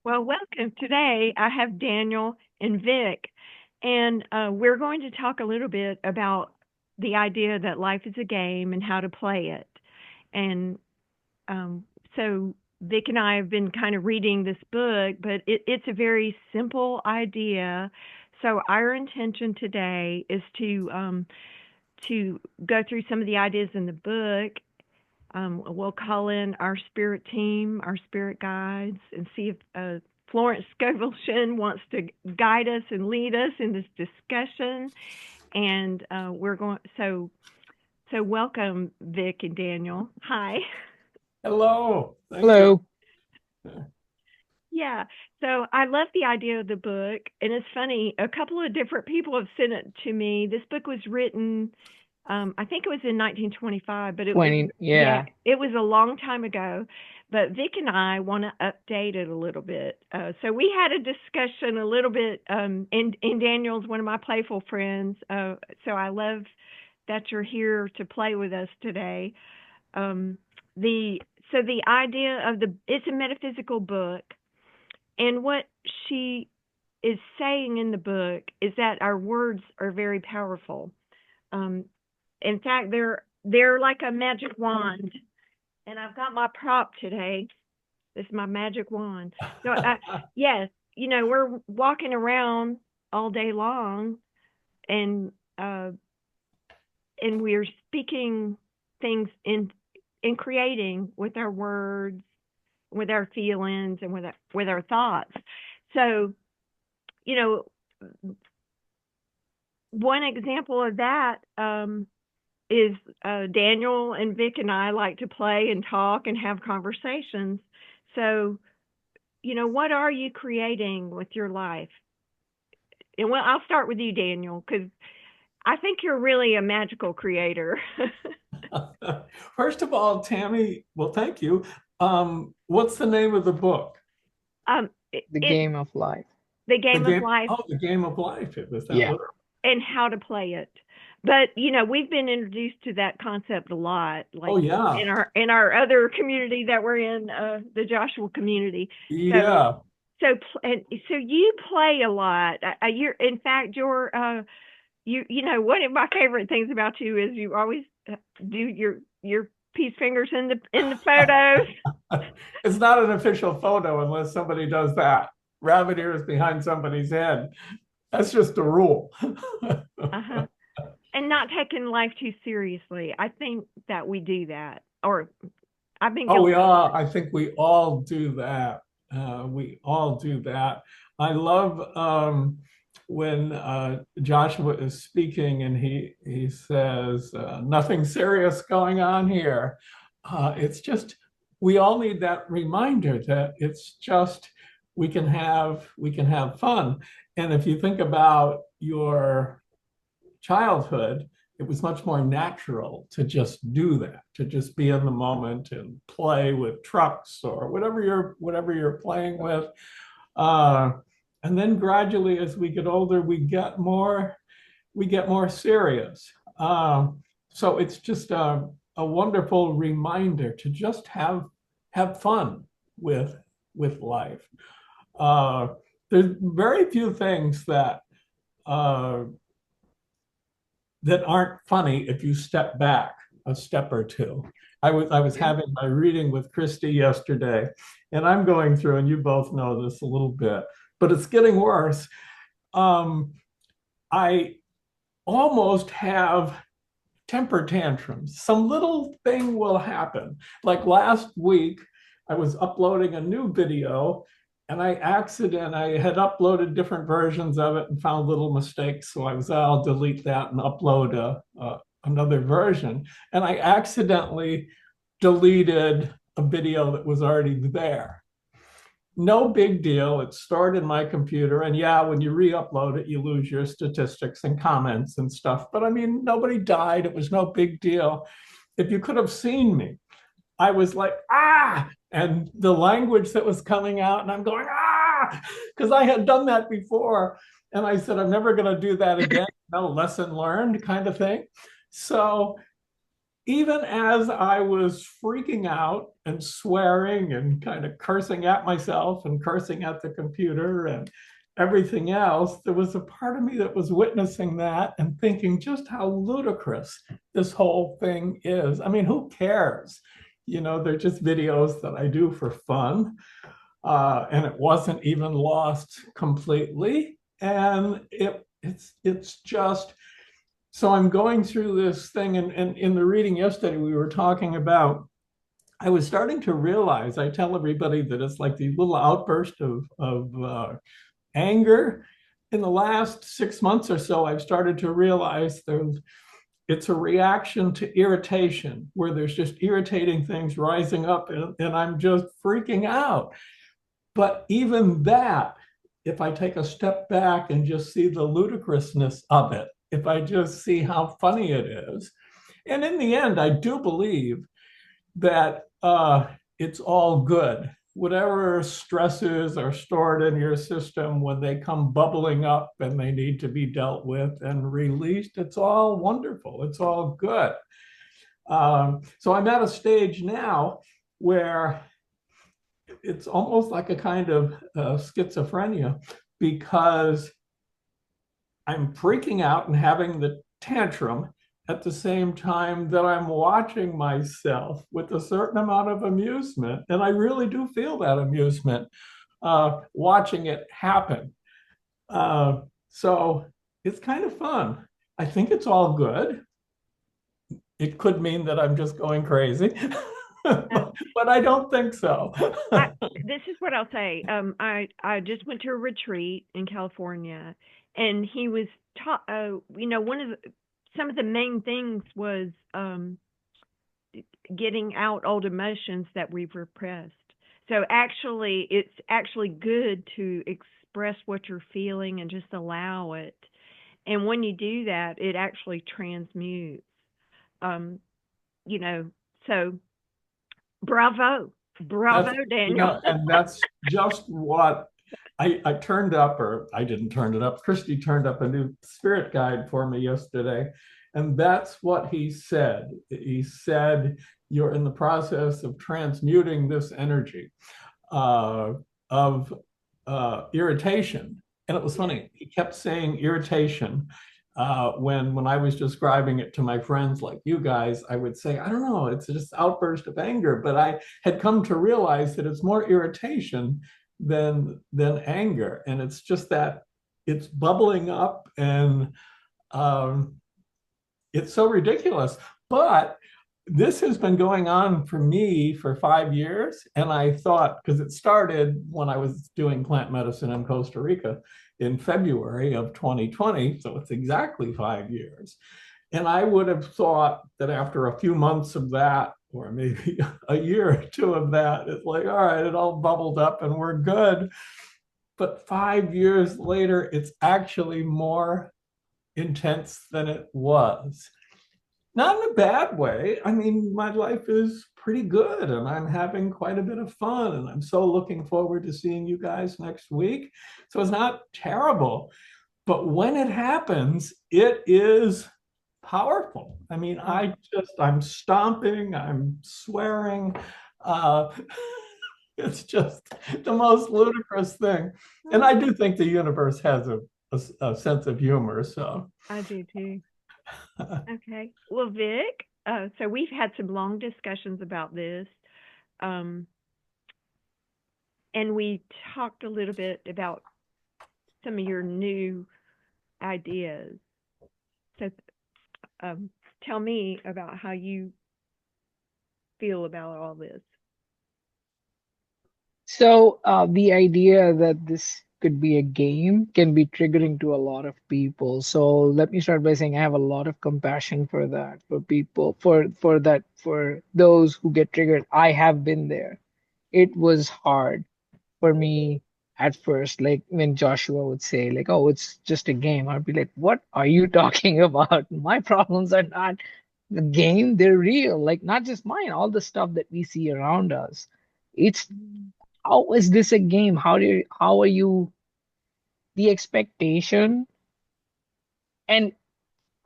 Well, welcome. Today I have Daniel and Vic, and we're going to talk a little bit about the idea that life is a game and how to play it. And um, so Vic and I have been kind of reading this book, but it's a very simple idea. So our intention today is to go through some of the ideas in the book. We'll call in our spirit team, our spirit guides, and see if Florence Scovel Shinn wants to guide us and lead us in this discussion. And we're going. So welcome, Vic and Daniel. Hi. Hello. Thank you. Hello. Yeah. So I love the idea of the book, and it's funny. A couple of different people have sent it to me. This book was written, I think it was in 1925, but it was, 20, yeah, yeah. it was a long time ago. But Vic and I want to update it a little bit. So we had a discussion a little bit, and Daniel's one of my playful friends. So I love that you're here to play with us today. Um, the so the idea of it's a metaphysical book, and what she is saying in the book is that our words are very powerful. Um, in fact, they're like a magic wand, and I've got my prop today. This is my magic wand. So, yes, we're walking around all day long, and uh, and we're speaking things in creating with our words, with our feelings, and with our thoughts. So, you know, one example of that is Daniel and Vic and I like to play and talk and have conversations. So, what are you creating with your life? And well, I'll start with you, Daniel, because I think you're really a magical creator. First of all, Tammy, well, thank you. What's the name of the book? The It's game of life. the game of life The Game of Life. It was that Yeah. little. and how to play it. But we've been introduced to that concept a lot, Oh, like yeah. in our other community that we're in, the Joshua community. So Yeah. so you play a lot. You're in fact you one of my favorite things about you is you always do your peace fingers in the photos. It's not an official photo unless somebody does that. Rabbit ears behind somebody's head. That's just a rule. Uh-huh. And not taking life too seriously. I think that we do that, or I've been Oh, we guilty of all, it. I think we all do that. We all do that. I love when Joshua is speaking and he says, nothing serious going on here. It's just, we all need that reminder that it's just, we can have fun. And if you think about your childhood, it was much more natural to just do that, to just be in the moment and play with trucks or whatever you're playing with. Uh, and then gradually, as we get older, we get more serious. So it's just a wonderful reminder to just have fun with life. Uh, there's very few things uh, that aren't funny if you step back a step or two. I was having my reading with Christy yesterday, and I'm going through, and you both know this a little bit, but it's getting worse. Um, I almost have temper tantrums. Some little thing will happen. Like last week, I was uploading a new video and I had uploaded different versions of it and found little mistakes. So I'll delete that and upload another version. And I accidentally deleted a video that was already there. No big deal. It's stored in my computer. And yeah, when you re-upload it, you lose your statistics and comments and stuff. But I mean, nobody died. It was no big deal. If you could have seen me, I was like, ah, and the language that was coming out, and I'm going, ah, because I had done that before. And I said, I'm never going to do that again. No lesson learned kind of thing. So even as I was freaking out and swearing and kind of cursing at myself and cursing at the computer and everything else, there was a part of me that was witnessing that and thinking just how ludicrous this whole thing is. I mean, who cares? You know, they're just videos that I do for fun. And it wasn't even lost completely. And it's just, so I'm going through this thing, and in the reading yesterday, we were talking about, I was starting to realize, I tell everybody that it's like these little outbursts of anger. In the last 6 months or so, I've started to realize it's a reaction to irritation, where there's just irritating things rising up, and I'm just freaking out. But even that, if I take a step back and just see the ludicrousness of it, if I just see how funny it is, and in the end, I do believe that it's all good. Whatever stresses are stored in your system, when they come bubbling up and they need to be dealt with and released, it's all wonderful. It's all good. So I'm at a stage now where it's almost like a kind of schizophrenia, because I'm freaking out and having the tantrum at the same time that I'm watching myself with a certain amount of amusement. And I really do feel that amusement watching it happen. So it's kind of fun. I think it's all good. It could mean that I'm just going crazy. But I don't think so. This is what I'll say. I just went to a retreat in California, and he was taught. Some of the main things was getting out old emotions that we've repressed. So actually, it's actually good to express what you're feeling and just allow it. And when you do that, it actually transmutes. Um, so bravo, Daniel. And that's just what I turned up, or I didn't turn it up. Christy turned up a new spirit guide for me yesterday. And that's what he said. He said, you're in the process of transmuting this energy of irritation. And it was funny. He kept saying irritation. When I was describing it to my friends like you guys, I would say, I don't know, it's just outburst of anger. But I had come to realize that it's more irritation than anger. And it's just that it's bubbling up, and it's so ridiculous. But this has been going on for me for 5 years. And I thought, because it started when I was doing plant medicine in Costa Rica in February of 2020. So it's exactly 5 years. And I would have thought that after a few months of that, or maybe a year or two of that, it's like, all right, it all bubbled up and we're good. But 5 years later, it's actually more intense than it was. Not in a bad way. I mean, my life is pretty good, and I'm having quite a bit of fun, and I'm so looking forward to seeing you guys next week. So it's not terrible. But when it happens, it is powerful. I mean, I'm stomping, I'm swearing. Uh, it's just the most ludicrous thing. And I do think the universe has a sense of humor. So I do too. Okay. Well, Vik, so we've had some long discussions about this. And we talked a little bit about some of your new ideas. So tell me about how you feel about all this. So the idea that this could be a game can be triggering to a lot of people. So let me start by saying I have a lot of compassion for that, for people, for those who get triggered. I have been there. It was hard for me at first, like when Joshua would say, like, oh, it's just a game. I'd be like, what are you talking about? My problems are not the game, they're real. Like, not just mine, all the stuff that we see around us. It's how is this a game? How are you the expectation? And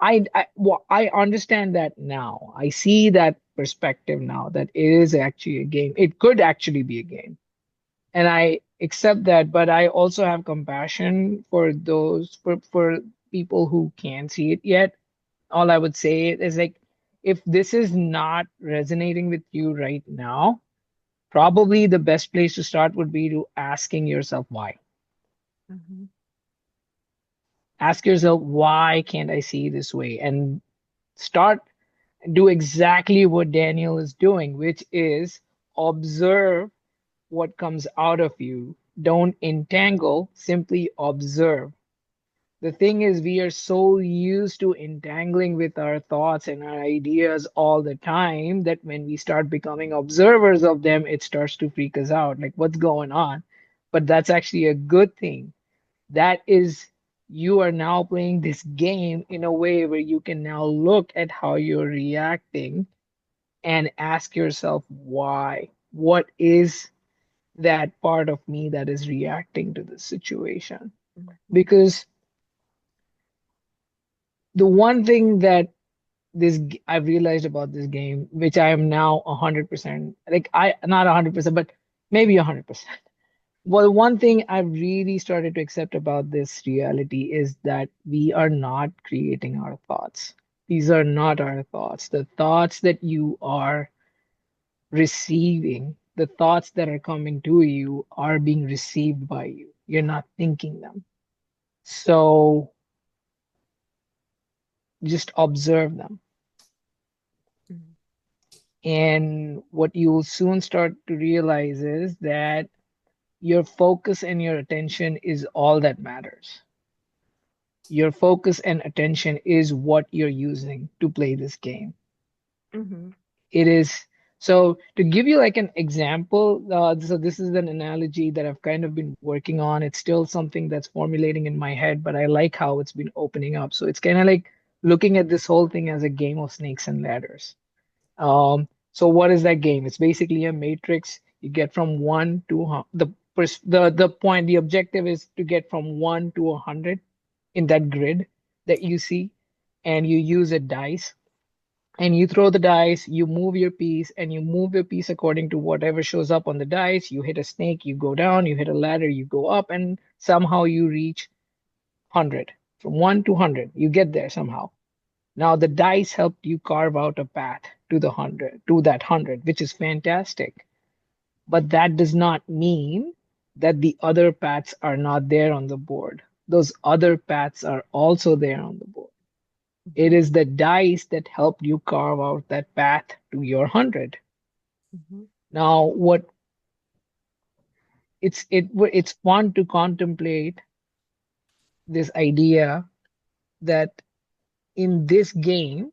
I understand that now. I see that perspective now that it is actually a game. It could actually be a game. And I accept that, but I also have compassion for those for people who can't see it yet. All I would say is like if this is not resonating with you right now, probably the best place to start would be to asking yourself why. Mhm. Ask yourself, why can't I see this way? And start do exactly what Daniel is doing, which is observe what comes out of you. Don't entangle, simply observe. The thing is, we are so used to entangling with our thoughts and our ideas all the time that when we start becoming observers of them, it starts to freak us out. Like, what's going on? But that's actually a good thing. That is, you are now playing this game in a way where you can now look at how you're reacting and ask yourself why. What is that part of me that is reacting to this situation? Mhm. Because the one thing that I've realized about this game, which I am now 100%, like I not 100%, but maybe 100%. Well, one thing I've really started to accept about this reality is that we are not creating our thoughts. These are not our thoughts. The thoughts that you are receiving, the thoughts that are coming to you are being received by you. You're not thinking them. So just observe them. Mhm. And what you will soon start to realize is that your focus and your attention is all that matters. Your focus and attention is what you're using to play this game. Mhm. It is so to give you like an example, so this is an analogy that I've kind of been working on. It's still something that's formulating in my head, but I like how it's been opening up. So it's kind of like looking at this whole thing as a game of snakes and ladders. So what is that game? It's basically a matrix. You get from one to the point. The objective is to get from 1 to 100 in that grid that you see, and you use a dice and you throw the dice, you move your piece, and you move your piece according to whatever shows up on the dice. You hit a snake, you go down, you hit a ladder, you go up, and somehow you reach 100. From 1 to 100, you get there somehow. Now the dice helped you carve out a path to the 100, to that 100, which is fantastic. But that does not mean that the other paths are not there on the board. Those other paths are also there on the board. It Mhm. is the dice that helped you carve out that path to your 100. Mhm. Now, what it's fun to contemplate this idea that in this game,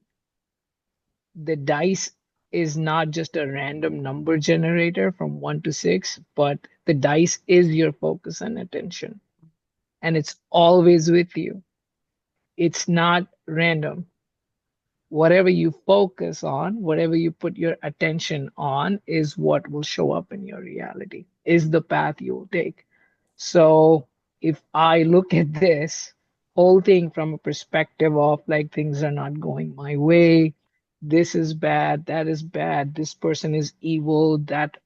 the dice is not just a random number generator from 1 to 6, but the dice is your focus and attention, and it's always with you. It's not random. Whatever you focus on, whatever you put your attention on, is what will show up in your reality, is the path you will take. So if I look at this whole thing from a perspective of like things are not going my way, this is bad, that is bad, this person is evil, that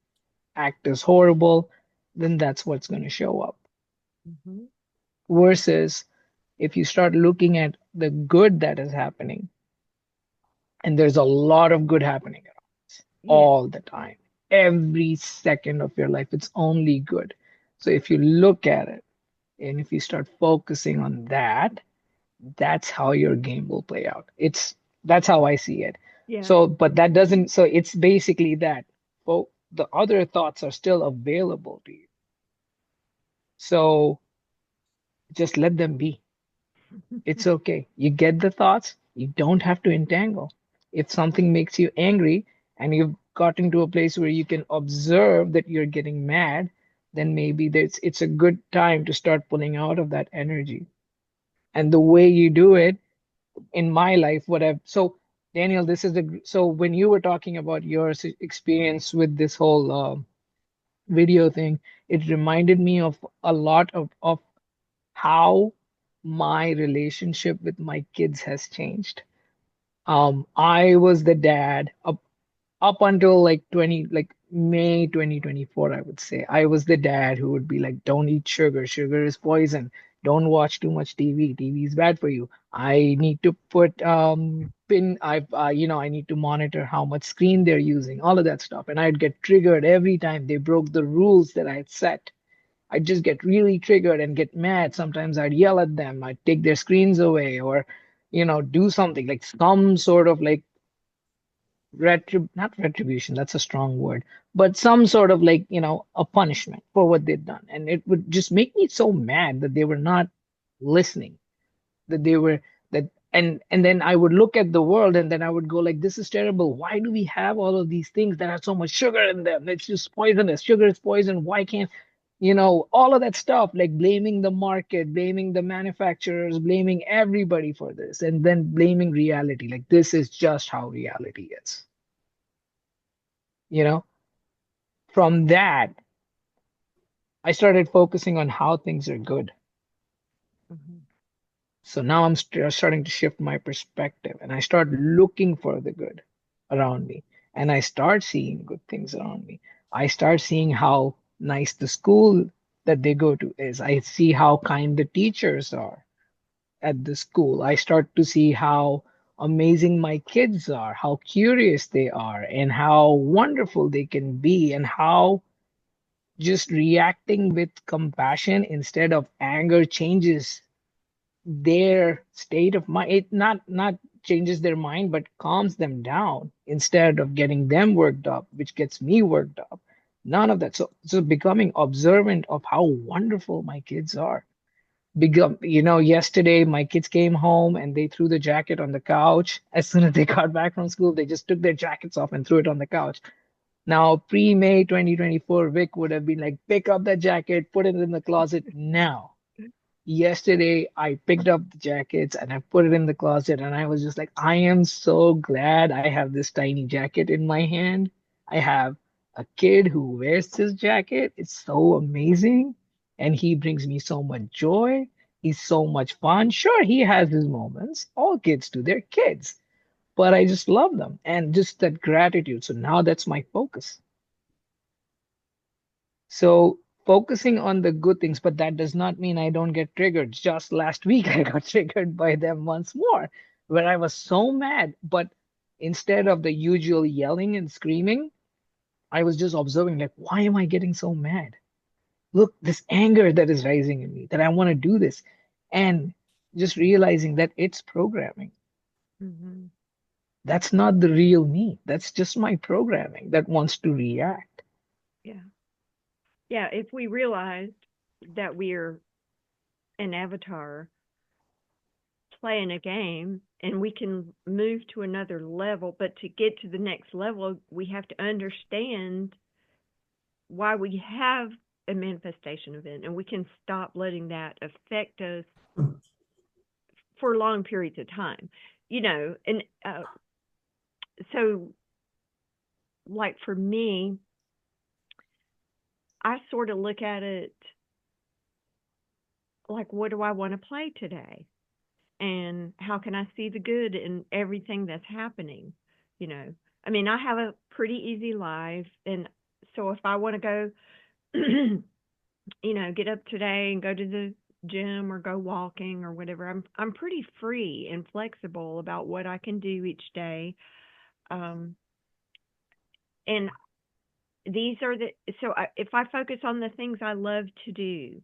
act is horrible, then that's what's going to show up. Mhm. Versus if you start looking at the good that is happening, and there's a lot of good happening Yeah. all the time, every second of your life, it's only good. So if you look at it, and if you start focusing on that, that's how your game will play out. That's how I see it. Yeah. So, but that doesn't, so it's basically that. Well, the other thoughts are still available to you. So just let them be. It's okay. You get the thoughts, you don't have to entangle. If something makes you angry and you've gotten to a place where you can observe that you're getting mad, then maybe it's a good time to start pulling out of that energy. And the way you do it in my life, what I've so Daniel, this is the so when you were talking about your experience with this whole video thing, it reminded me of a lot of how my relationship with my kids has changed. I was the dad up until like 20 like May 2024, I would say. I was the dad who would be like, don't eat sugar. Sugar is poison. Don't watch too much TV. TV is bad for you. I need to put pin I've I need to monitor how much screen they're using, all of that stuff. And I'd get triggered every time they broke the rules that I had set. I'd just get really triggered and get mad. Sometimes I'd yell at them. I'd take their screens away or, do something like some sort of like not retribution, that's a strong word, but some sort of like, a punishment for what they'd done. And it would just make me so mad that they were not listening, that they were that and then I would look at the world and then I would go like, this is terrible. Why do we have all of these things that have so much sugar in them? It's just poisonous. Sugar is poison. Why can't all of that stuff, like blaming the market, blaming the manufacturers, blaming everybody for this, and then blaming reality. Like, this is just how reality is. You know, from that, I started focusing on how things are good. Mm-hmm. So now I'm starting to shift my perspective and I start looking for the good around me. And I start seeing good things around me. I start seeing how nice the school that they go to is. I see how kind the teachers are at the school. I start to see how amazing my kids are, how curious they are, and how wonderful they can be, and how just reacting with compassion instead of anger changes their state of mind. It not changes their mind, but calms them down instead of getting them worked up, which gets me worked up. None of that. So becoming observant of how wonderful my kids are. Yesterday my kids came home and they threw the jacket on the couch. As soon as they got back from school, they just took their jackets off and threw it on the couch. Now, pre-May 2024, Vic would have been like, pick up that jacket, put it in the closet now. Yesterday, I picked up the jackets and I put it in the closet, and I was just like, I am so glad I have this tiny jacket in my hand. I have a kid who wears this jacket. It's so amazing. And he brings me so much joy. He's so much fun. Sure, he has his moments. All kids do. They're kids, but I just love them and just that gratitude. So now that's my focus. So focusing on the good things, but that does not mean I don't get triggered. Just last week, I got triggered by them once more, where I was so mad. But instead of the usual yelling and screaming, I was just observing, like, why am I getting so mad? Look, this anger that is rising in me, that I want to do this. And just realizing that it's programming. Mm-hmm. That's not the real me. That's just my programming that wants to react. Yeah. Yeah. If we realized that we're an avatar playing a game and we can move to another level, but to get to the next level, we have to understand why we have a manifestation event, and we can stop letting that affect us for long periods of time. And so, like for me, I sort of look at it like, what do I want to play today? And how can I see the good in everything that's happening? You know, I mean, I have a pretty easy life. And so if I want to go, get up today and go to the gym or go walking or whatever, I'm pretty free and flexible about what I can do each day. Um, and these are the so if I focus on the things I love to do,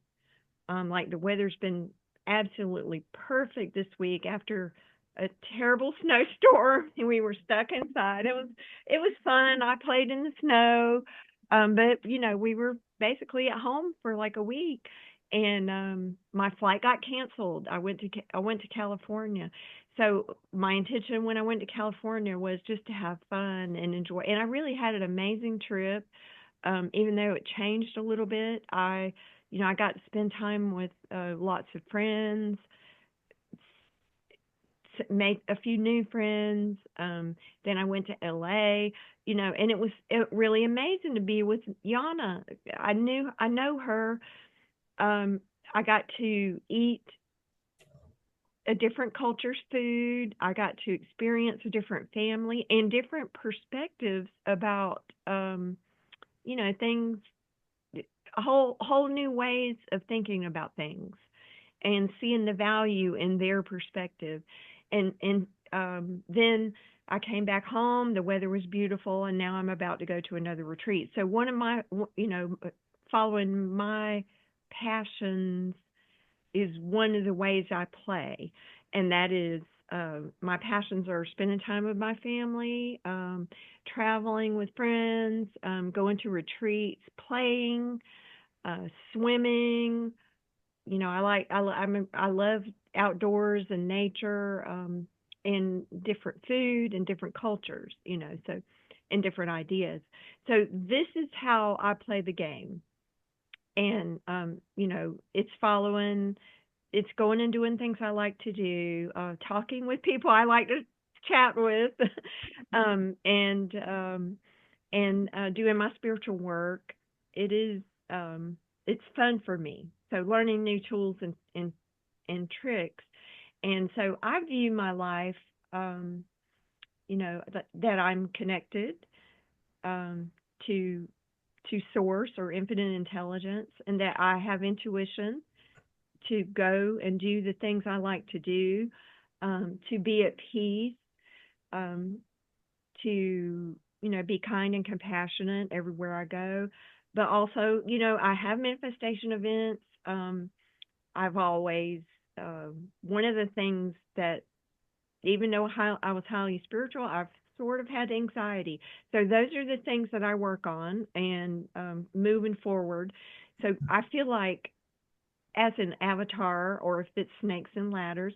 like the weather's been absolutely perfect this week after a terrible snowstorm and we were stuck inside. It was fun. I played in the snow. But we were basically at home for like a week, and my flight got canceled. I went to California. So my intention when I went to California was just to have fun and enjoy. And I really had an amazing trip. Even though it changed a little bit, I got to spend time with lots of friends, make a few new friends. Then I went to LA, and it was really amazing to be with Yana. I know her. I got to eat a different culture's food. I got to experience a different family and different perspectives about, things, whole new ways of thinking about things and seeing the value in their perspective. And then I came back home. The weather was beautiful, and now I'm about to go to another retreat. So one of my, following my passions is one of the ways I play, and that is my passions are spending time with my family, traveling with friends, going to retreats, playing, swimming. I love outdoors and nature, and different food and different cultures. So and different ideas. So this is how I play the game, and it's going and doing things I like to do, talking with people I like to chat with, and doing my spiritual work. It is it's fun for me. So learning new tools and tricks, and so I view my life, that I'm connected, um, to source or infinite intelligence, and that I have intuition to go and do the things I like to do, to be at peace, um, to be kind and compassionate everywhere I go. But also, I have manifestation events. I've always one of the things that, even though I was highly spiritual, I've sort of had anxiety. So those are the things that I work on, and moving forward. So I feel like, as an avatar, or if it's snakes and ladders,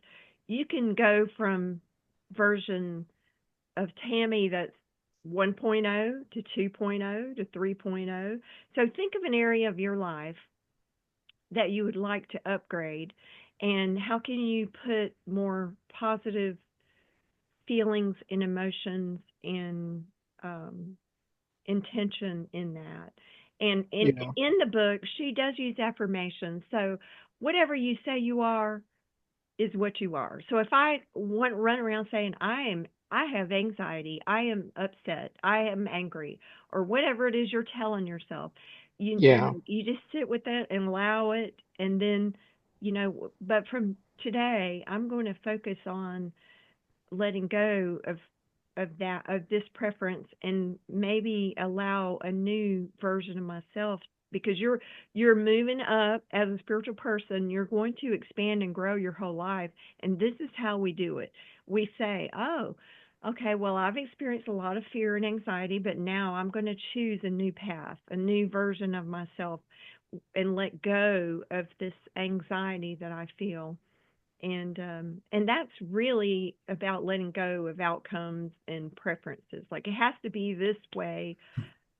you can go from version of Tammy that's 1.0 to 2.0 to 3.0. So think of an area of your life that you would like to upgrade, and how can you put more positive feelings and emotions and, intention in that. And Yeah. in the book, she does use affirmations. So whatever you say you are is what you are. So if I run around saying I have anxiety, I am upset, I am angry, or whatever it is you're telling yourself, Yeah. you just sit with it and allow it, and then, but from today, I'm going to focus on letting go of this preference, and maybe allow a new version of myself, because you're moving up as a spiritual person. You're going to expand and grow your whole life, and this is how we do it. We say, oh, okay, well, I've experienced a lot of fear and anxiety, but now I'm going to choose a new path, a new version of myself, and let go of this anxiety that I feel. And that's really about letting go of outcomes and preferences. Like, it has to be this way.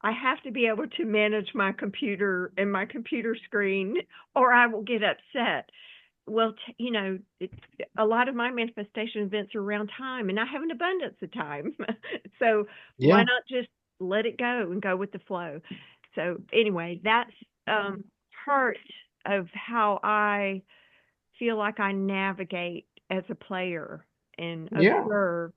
I have to be able to manage my computer and my computer screen, or I will get upset. Well, a lot of my manifestation events are around time, and I have an abundance of time. So why Yeah. not just let it go and go with the flow? So anyway, that's, part of how I feel like I navigate as a player and Yeah. observe.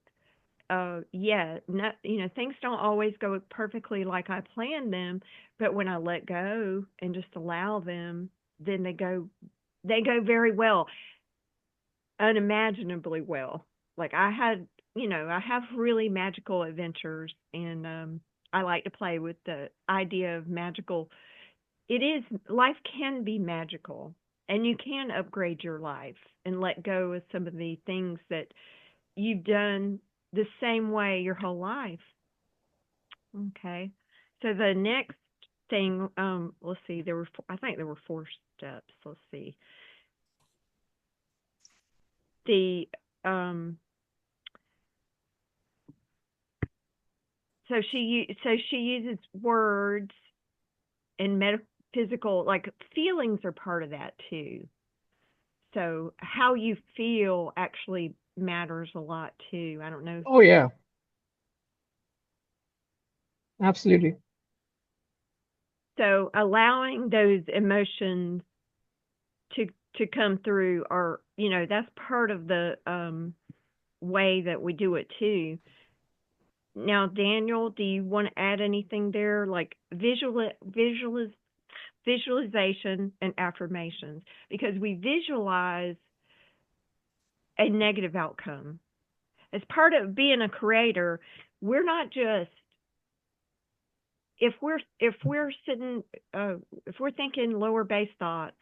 Yeah, not, things don't always go perfectly like I planned them, but when I let go and just allow them, then they go very well, unimaginably well. Like, I have really magical adventures, and I like to play with the idea of magical. It is, life can be magical, and you can upgrade your life and let go of some of the things that you've done the same way your whole life. Okay. So the next thing, let's see, I think there were four steps. Let's see. The um so she uses words and metaphysical, like, feelings are part of that too. So how you feel actually matters a lot too. I don't know. Oh, yeah. Absolutely. So allowing those emotions to to come through, or that's part of the way that we do it too. Now, Daniel, do you want to add anything there, like visualization and affirmations? Because we visualize a negative outcome. As part of being a creator, we're not just, if we're sitting if we're thinking lower base thoughts,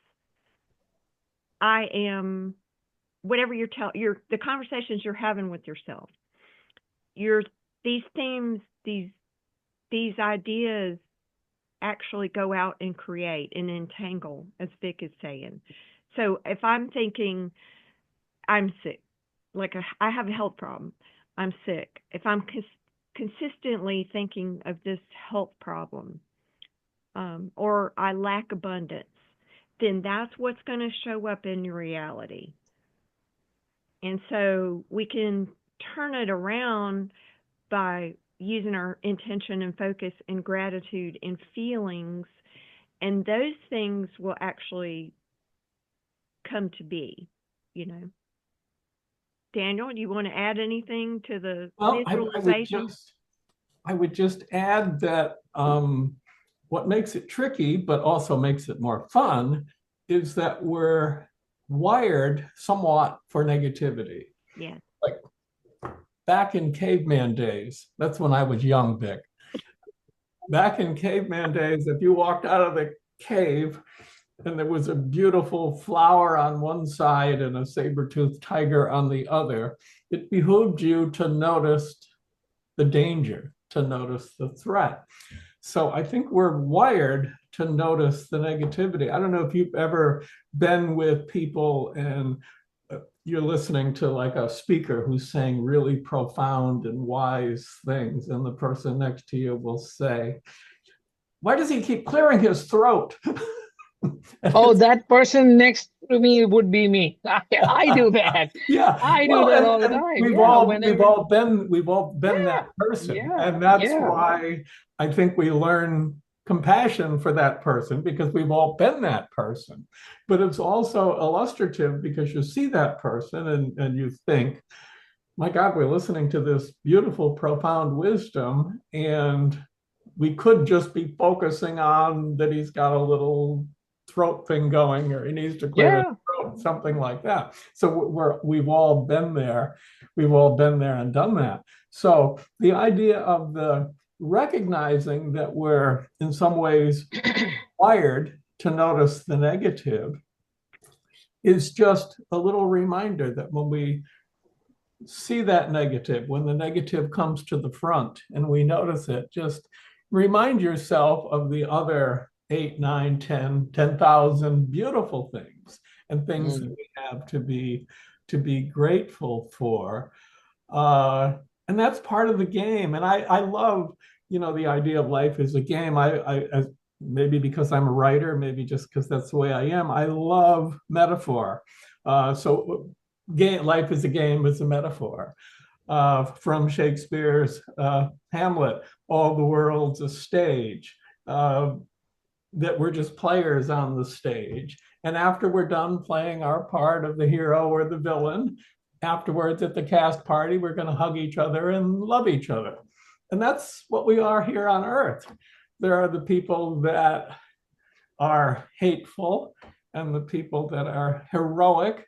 I am, whatever the conversations you're having with yourself, these themes, these ideas actually go out and create and entangle, as Vik is saying. So if I'm thinking I'm sick, like I have a health problem, I'm sick. If I'm consistently thinking of this health problem, or I lack abundance, then that's what's going to show up in your reality. And so we can turn it around by using our intention and focus and gratitude and feelings, and those things will actually come to be, Daniel, do you want to add anything to the visualization? I would just add that what makes it tricky, but also makes it more fun, is that we're wired somewhat for negativity. Yeah. Like back in caveman days, that's when I was young, Vik. Back in caveman days, if you walked out of the cave and there was a beautiful flower on one side and a saber-toothed tiger on the other, it behooved you to notice the danger, to notice the threat. So I think we're wired to notice the negativity. I don't know if you've ever been with people and you're listening to like a speaker who's saying really profound and wise things, and the person next to you will say, "Why does he keep clearing his throat?" Oh, that person next to me would be me. I do that. Yeah, I do that all the time. We've Yeah, all whenever. been that person, Yeah, and that's yeah. why I think we learn compassion for that person, because we've all been that person. But it's also illustrative because you see that person and you think, my God, we're listening to this beautiful, profound wisdom, and we could just be focusing on that he's got a little throat thing going, or he needs to clear his throat, something like that. So we've all been there. We've all been there and done that. So the idea of the recognizing that we're in some ways wired to notice the negative is just a little reminder that when we see that negative, when the negative comes to the front and we notice it, just remind yourself of the other 8, 9, 10, 10,000 beautiful things and things that we have to be grateful for. And that's part of the game. And I love, the idea of life as a game. I maybe because I'm a writer, maybe just because that's the way I am, I love metaphor. So life is a game is a metaphor. From Shakespeare's Hamlet, all the world's a stage, that we're just players on the stage. And after we're done playing our part of the hero or the villain, afterwards at the cast party, we're going to hug each other and love each other. And that's what we are here on Earth. There are the people that are hateful and the people that are heroic.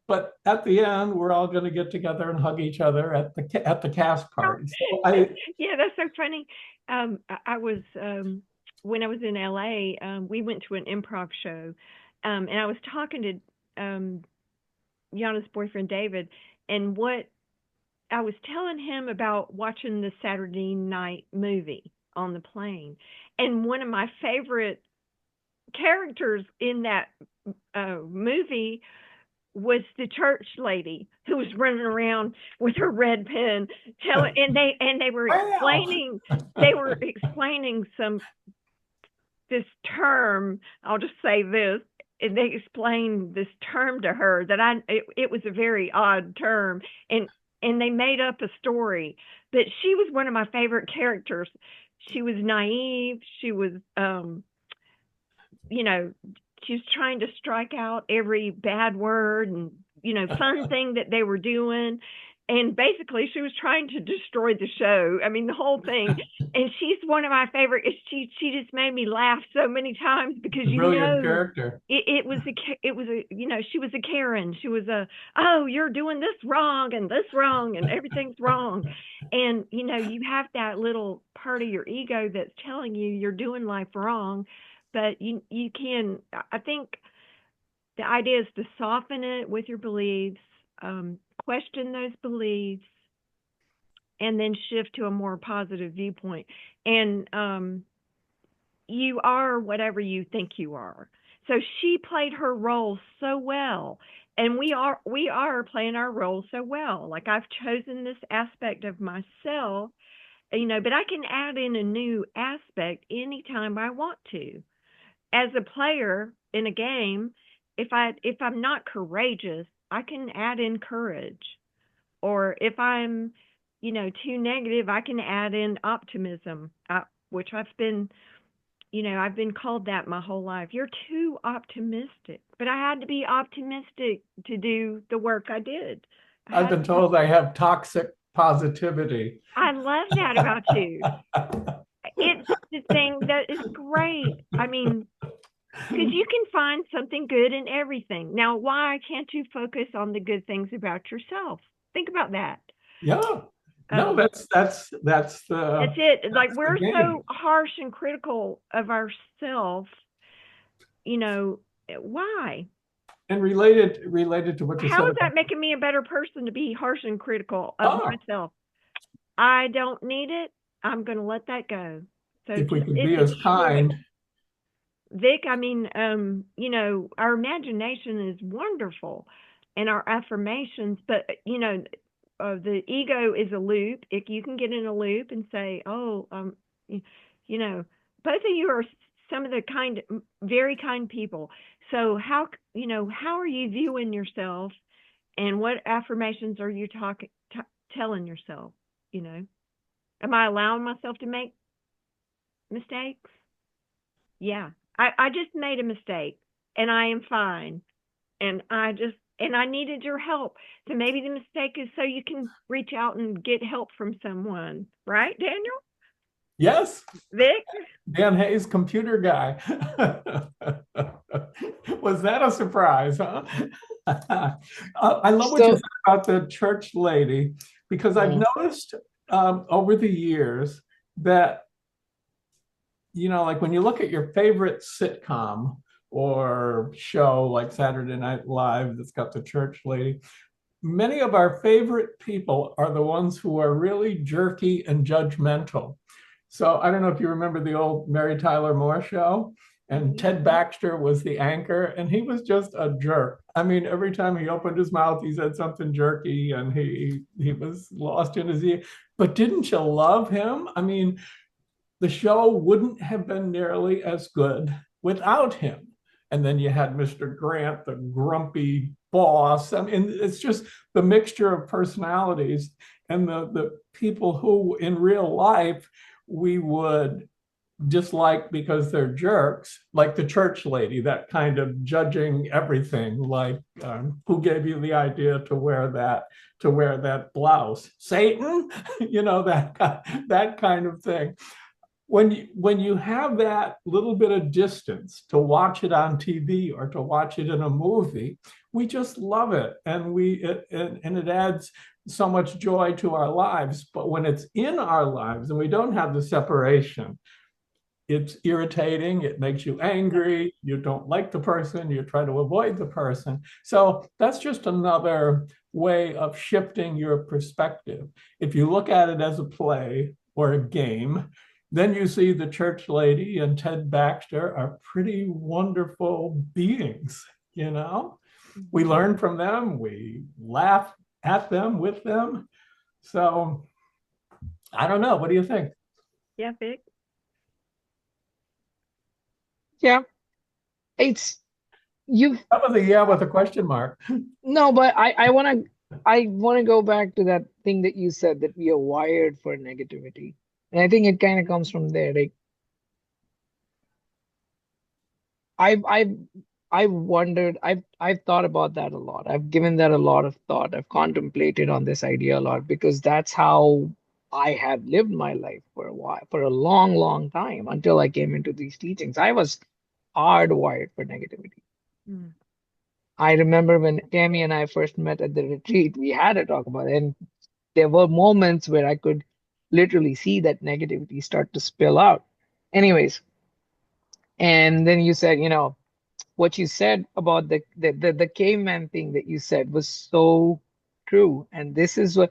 But at the end, we're all going to get together and hug each other at the cast party. So yeah, that's so funny. I was when I was in LA, we went to an improv show, and I was talking to Yana's boyfriend David, and what I was telling him about watching the Saturday night movie on the plane, and one of my favorite characters in that movie was the church lady who was running around with her red pen and they were explaining this term. I'll just say this, and they explained this term to her that it was a very odd term, and they made up a story, but she was one of my favorite characters. She was naive, she was she was trying to strike out every bad word and, fun thing that they were doing. And basically she was trying to destroy the show. I mean, the whole thing. And she's one of my favorite. She just made me laugh so many times because Brilliant character. it was a she was a Karen. She was oh, you're doing this wrong and everything's wrong. And you have that little part of your ego that's telling you you're doing life wrong, but you can, I think the idea is to soften it with your beliefs, question those beliefs, and then shift to a more positive viewpoint. And you are whatever you think you are. So she played her role so well, and we are playing our role so well. Like, I've chosen this aspect of myself, but I can add in a new aspect anytime I want to. As a player in a game, if I'm not courageous, I can add in courage. Or if I'm, too negative, I can add in optimism, which I've been called that my whole life. You're too optimistic. But I had to be optimistic to do the work I did. I've been told I have toxic positivity. I love that about you. It's the thing that is great. I mean, because you can find something good in everything. Now, why can't you focus on the good things about yourself? Think about that. Yeah. No, that's it. Like, we're so harsh and critical of ourselves. Why? And related to what you said. How is that making me a better person to be harsh and critical of myself? I don't need it. I'm going to let that go. So if we could be as kind. Vik, I mean, our imagination is wonderful and our affirmations, but, the ego is a loop. If you can get in a loop and say, oh, both of you are some of the very kind people. So how are you viewing yourself, and what affirmations are you telling yourself? Am I allowing myself to make mistakes? Yeah. I just made a mistake, and I am fine. And I needed your help. So maybe the mistake is so you can reach out and get help from someone. Right, Daniel? Yes. Vik? Dan Hayes, computer guy. Was that a surprise, huh? I love what you said about the church lady, because I've noticed over the years that, like when you look at your favorite sitcom or show like Saturday Night Live that's got the church lady, many of our favorite people are the ones who are really jerky and judgmental. So I don't know if you remember the old Mary Tyler Moore show, and Ted Baxter was the anchor, and he was just a jerk. I mean, every time he opened his mouth, he said something jerky, and he was lost in his ear. But didn't you love him? I mean, the show wouldn't have been nearly as good without him. And then you had Mr. Grant, the grumpy boss. I mean, it's just the mixture of personalities, and the people who in real life we would dislike because they're jerks, like the church lady, that kind of judging everything, like who gave you the idea to wear that blouse? Satan? That kind of thing. When you have that little bit of distance to watch it on TV or to watch it in a movie, we just love it, and it adds so much joy to our lives. But when it's in our lives and we don't have the separation, it's irritating. It makes you angry. You don't like the person. You try to avoid the person. So that's just another way of shifting your perspective. If you look at it as a play or a game, then you see the church lady and Ted Baxter are pretty wonderful beings, We learn from them. We laugh at them, with them. So I don't know. What do you think? Yeah, Vik? Yeah. It's you. That was a yeah with a question mark. No, but I wanna go back to that thing that you said, that we are wired for negativity. And I think it kind of comes from there. Like, I've I've wondered, I've thought about that a lot. I've given that a lot of thought. I've contemplated on this idea a lot because that's how I have lived my life for a while, for a long, long time until I came into these teachings. I was hardwired for negativity. Mm. I remember when Tammy and I first met at the retreat, we had a talk about it, and there were moments where I could literally see that negativity start to spill out. Anyways, and then you said, what you said about the caveman thing that you said was so true. And this is what,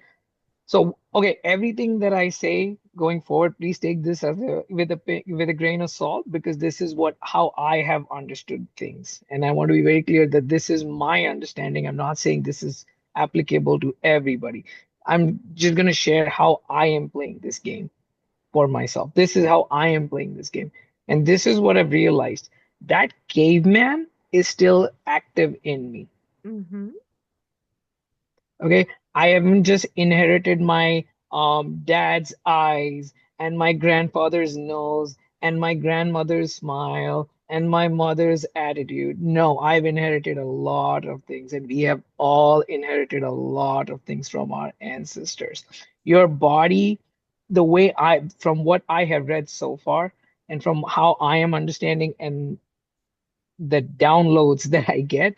so okay, everything that I say going forward, please take this as with a grain of salt, because this is what how I have understood things. And I want to be very clear that this is my understanding. I'm not saying this is applicable to everybody. I'm just going to share how I am playing this game for myself. This is how I am playing this game. And this is what I've realized. That caveman is still active in me. Mm-hmm. Okay. I haven't just inherited my dad's eyes and my grandfather's nose and my grandmother's smile and my mother's attitude. No, I've inherited a lot of things, and we have all inherited a lot of things from our ancestors. Your body, the way from what I have read so far, and from how I am understanding and the downloads that I get,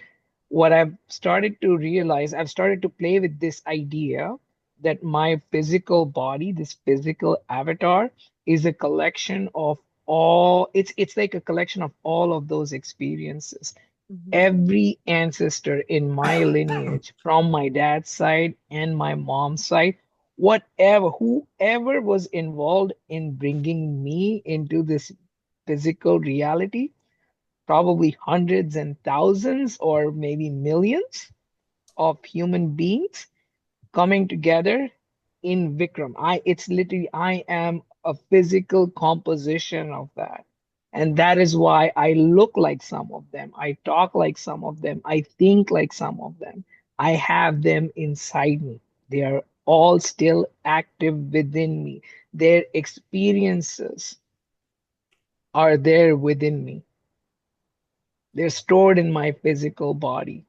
what I've started to realize, I've started to play with this idea that my physical body, this physical avatar, is a collection of all, it's like a collection of all of those experiences. Mm-hmm. Every ancestor in my lineage, from my dad's side and my mom's side, whatever, whoever was involved in bringing me into this physical reality, probably hundreds and thousands or maybe millions of human beings coming together in Vikram. It's literally, I am a physical composition of that. And that is why I look like some of them. I talk like some of them. I think like some of them. I have them inside me. They are all still active within me. Their experiences are there within me. They're stored in my physical body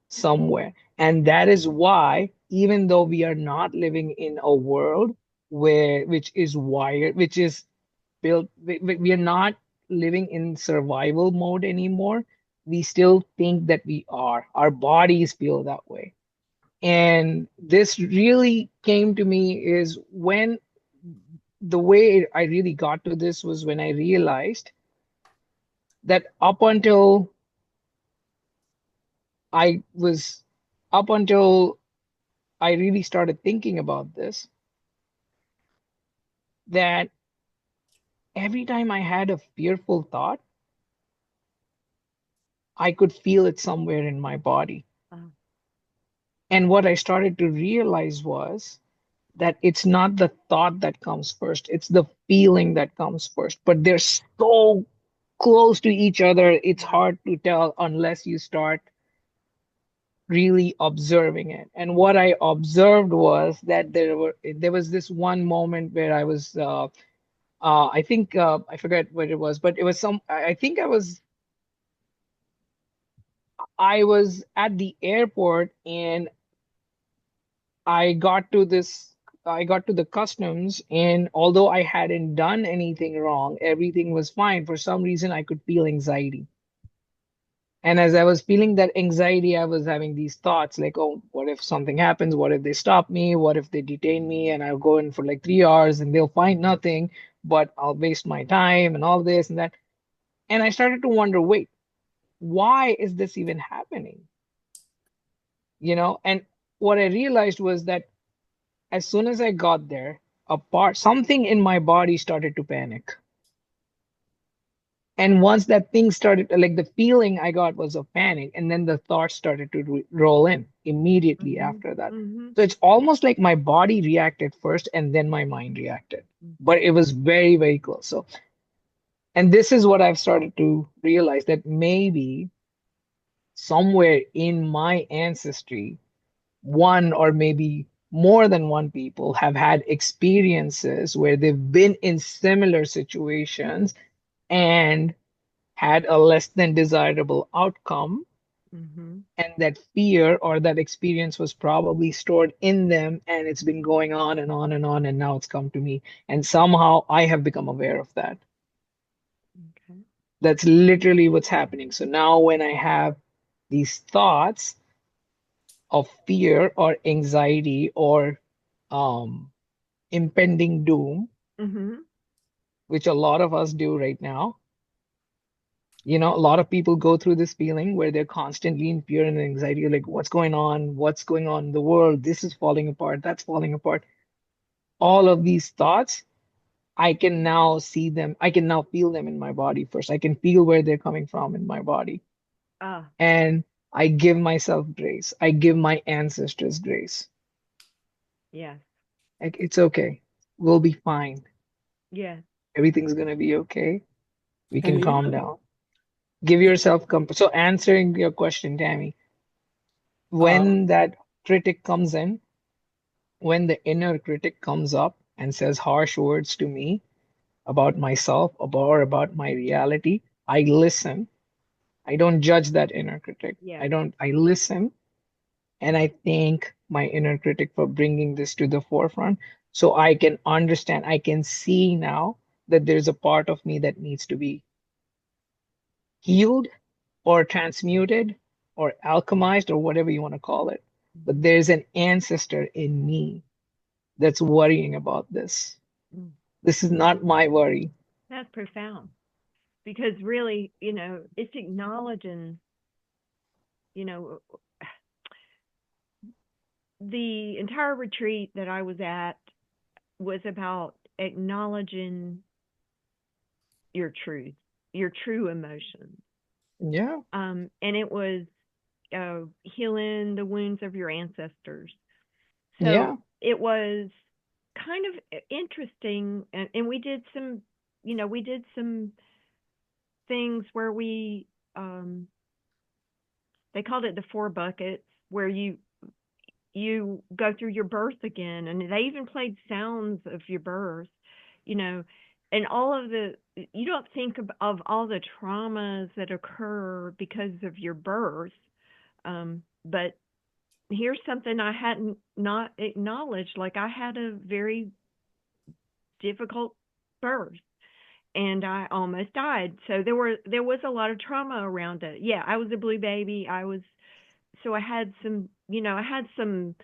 somewhere. And that is why, even though we are not living in a world which is wired, which is built, we are not living in survival mode anymore. We still think that we are. Our bodies feel that way. And this really came to me is when the way I really got to this was when I realized that I was up until I really started thinking about this, that every time I had a fearful thought, I could feel it somewhere in my body. Oh. And what I started to realize was that it's not the thought that comes first, it's the feeling that comes first. But they're so close to each other, it's Right. hard to tell unless you start really observing it. And what I observed was that there was this one moment where I think I forget what it was, but it was I think I was at the airport, and I got to this I got to the customs, and although I hadn't done anything wrong, everything was fine. For some reason I could feel anxiety. And as I was feeling that anxiety, I was having these thoughts like, oh, what if something happens? What if they stop me? What if they detain me and I'll go in for like 3 hours and they'll find nothing, but I'll waste my time and all this and that. And I started to wonder, wait, why is this even happening? And what I realized was that as soon as I got there, something in my body started to panic. And once that thing started, like the feeling I got was of panic, and then the thoughts started to roll in immediately Mm-hmm. after that. Mm-hmm. So it's almost like my body reacted first and then my mind reacted. But it was very, very close. So, and this is what I've started to realize, that maybe somewhere in my ancestry, one or maybe more than one people have had experiences where they've been in similar situations and had a less than desirable outcome, Mhm. and that fear or that experience was probably stored in them, and it's been going on and on and on, and now it's come to me. And somehow I have become aware of that. Okay. That's literally what's happening. So now when I have these thoughts of fear or anxiety or um, impending doom, Mhm. which a lot of us do right now, a lot of people go through this feeling where they're constantly in fear and anxiety, like what's going on? What's going on in the world? This is falling apart. That's falling apart. All of these thoughts, I can now see them. I can now feel them in my body first. I can feel where they're coming from in my body. Ah, And I give myself grace. I give my ancestors grace. yes. Like, it's okay. We'll be fine. Yes. Everything's going to be okay. We And can calm even down. Give yourself comfort. So, answering your question, Tammy, uh, when that critic comes in, when the inner critic comes up and says harsh words to me about myself or about my reality, I listen. I don't judge that inner critic. Yes. I listen, and I thank my inner critic for bringing this to the forefront so I can understand, I can see now that there's a part of me that needs to be healed or transmuted or alchemized or whatever you want to call it. But Mhm. there's an ancestor in me that's worrying about this. Mm. This is not my worry. That's profound because really, it's acknowledging, you know, the entire retreat that I was at was about acknowledging your truth, your true emotions. Yeah, And it was healing the wounds of your ancestors. So yeah, it was kind of interesting, and we did some things where um, they called it the four buckets, where you go through your birth again, and they even played sounds of your birth, you know, and all of the you don't think of all the traumas that occur because of your birth, but here's something I hadn't not acknowledged. Like I had a very difficult birth and I almost died. So there was a lot of trauma around it. Yeah, I was a blue baby. I had some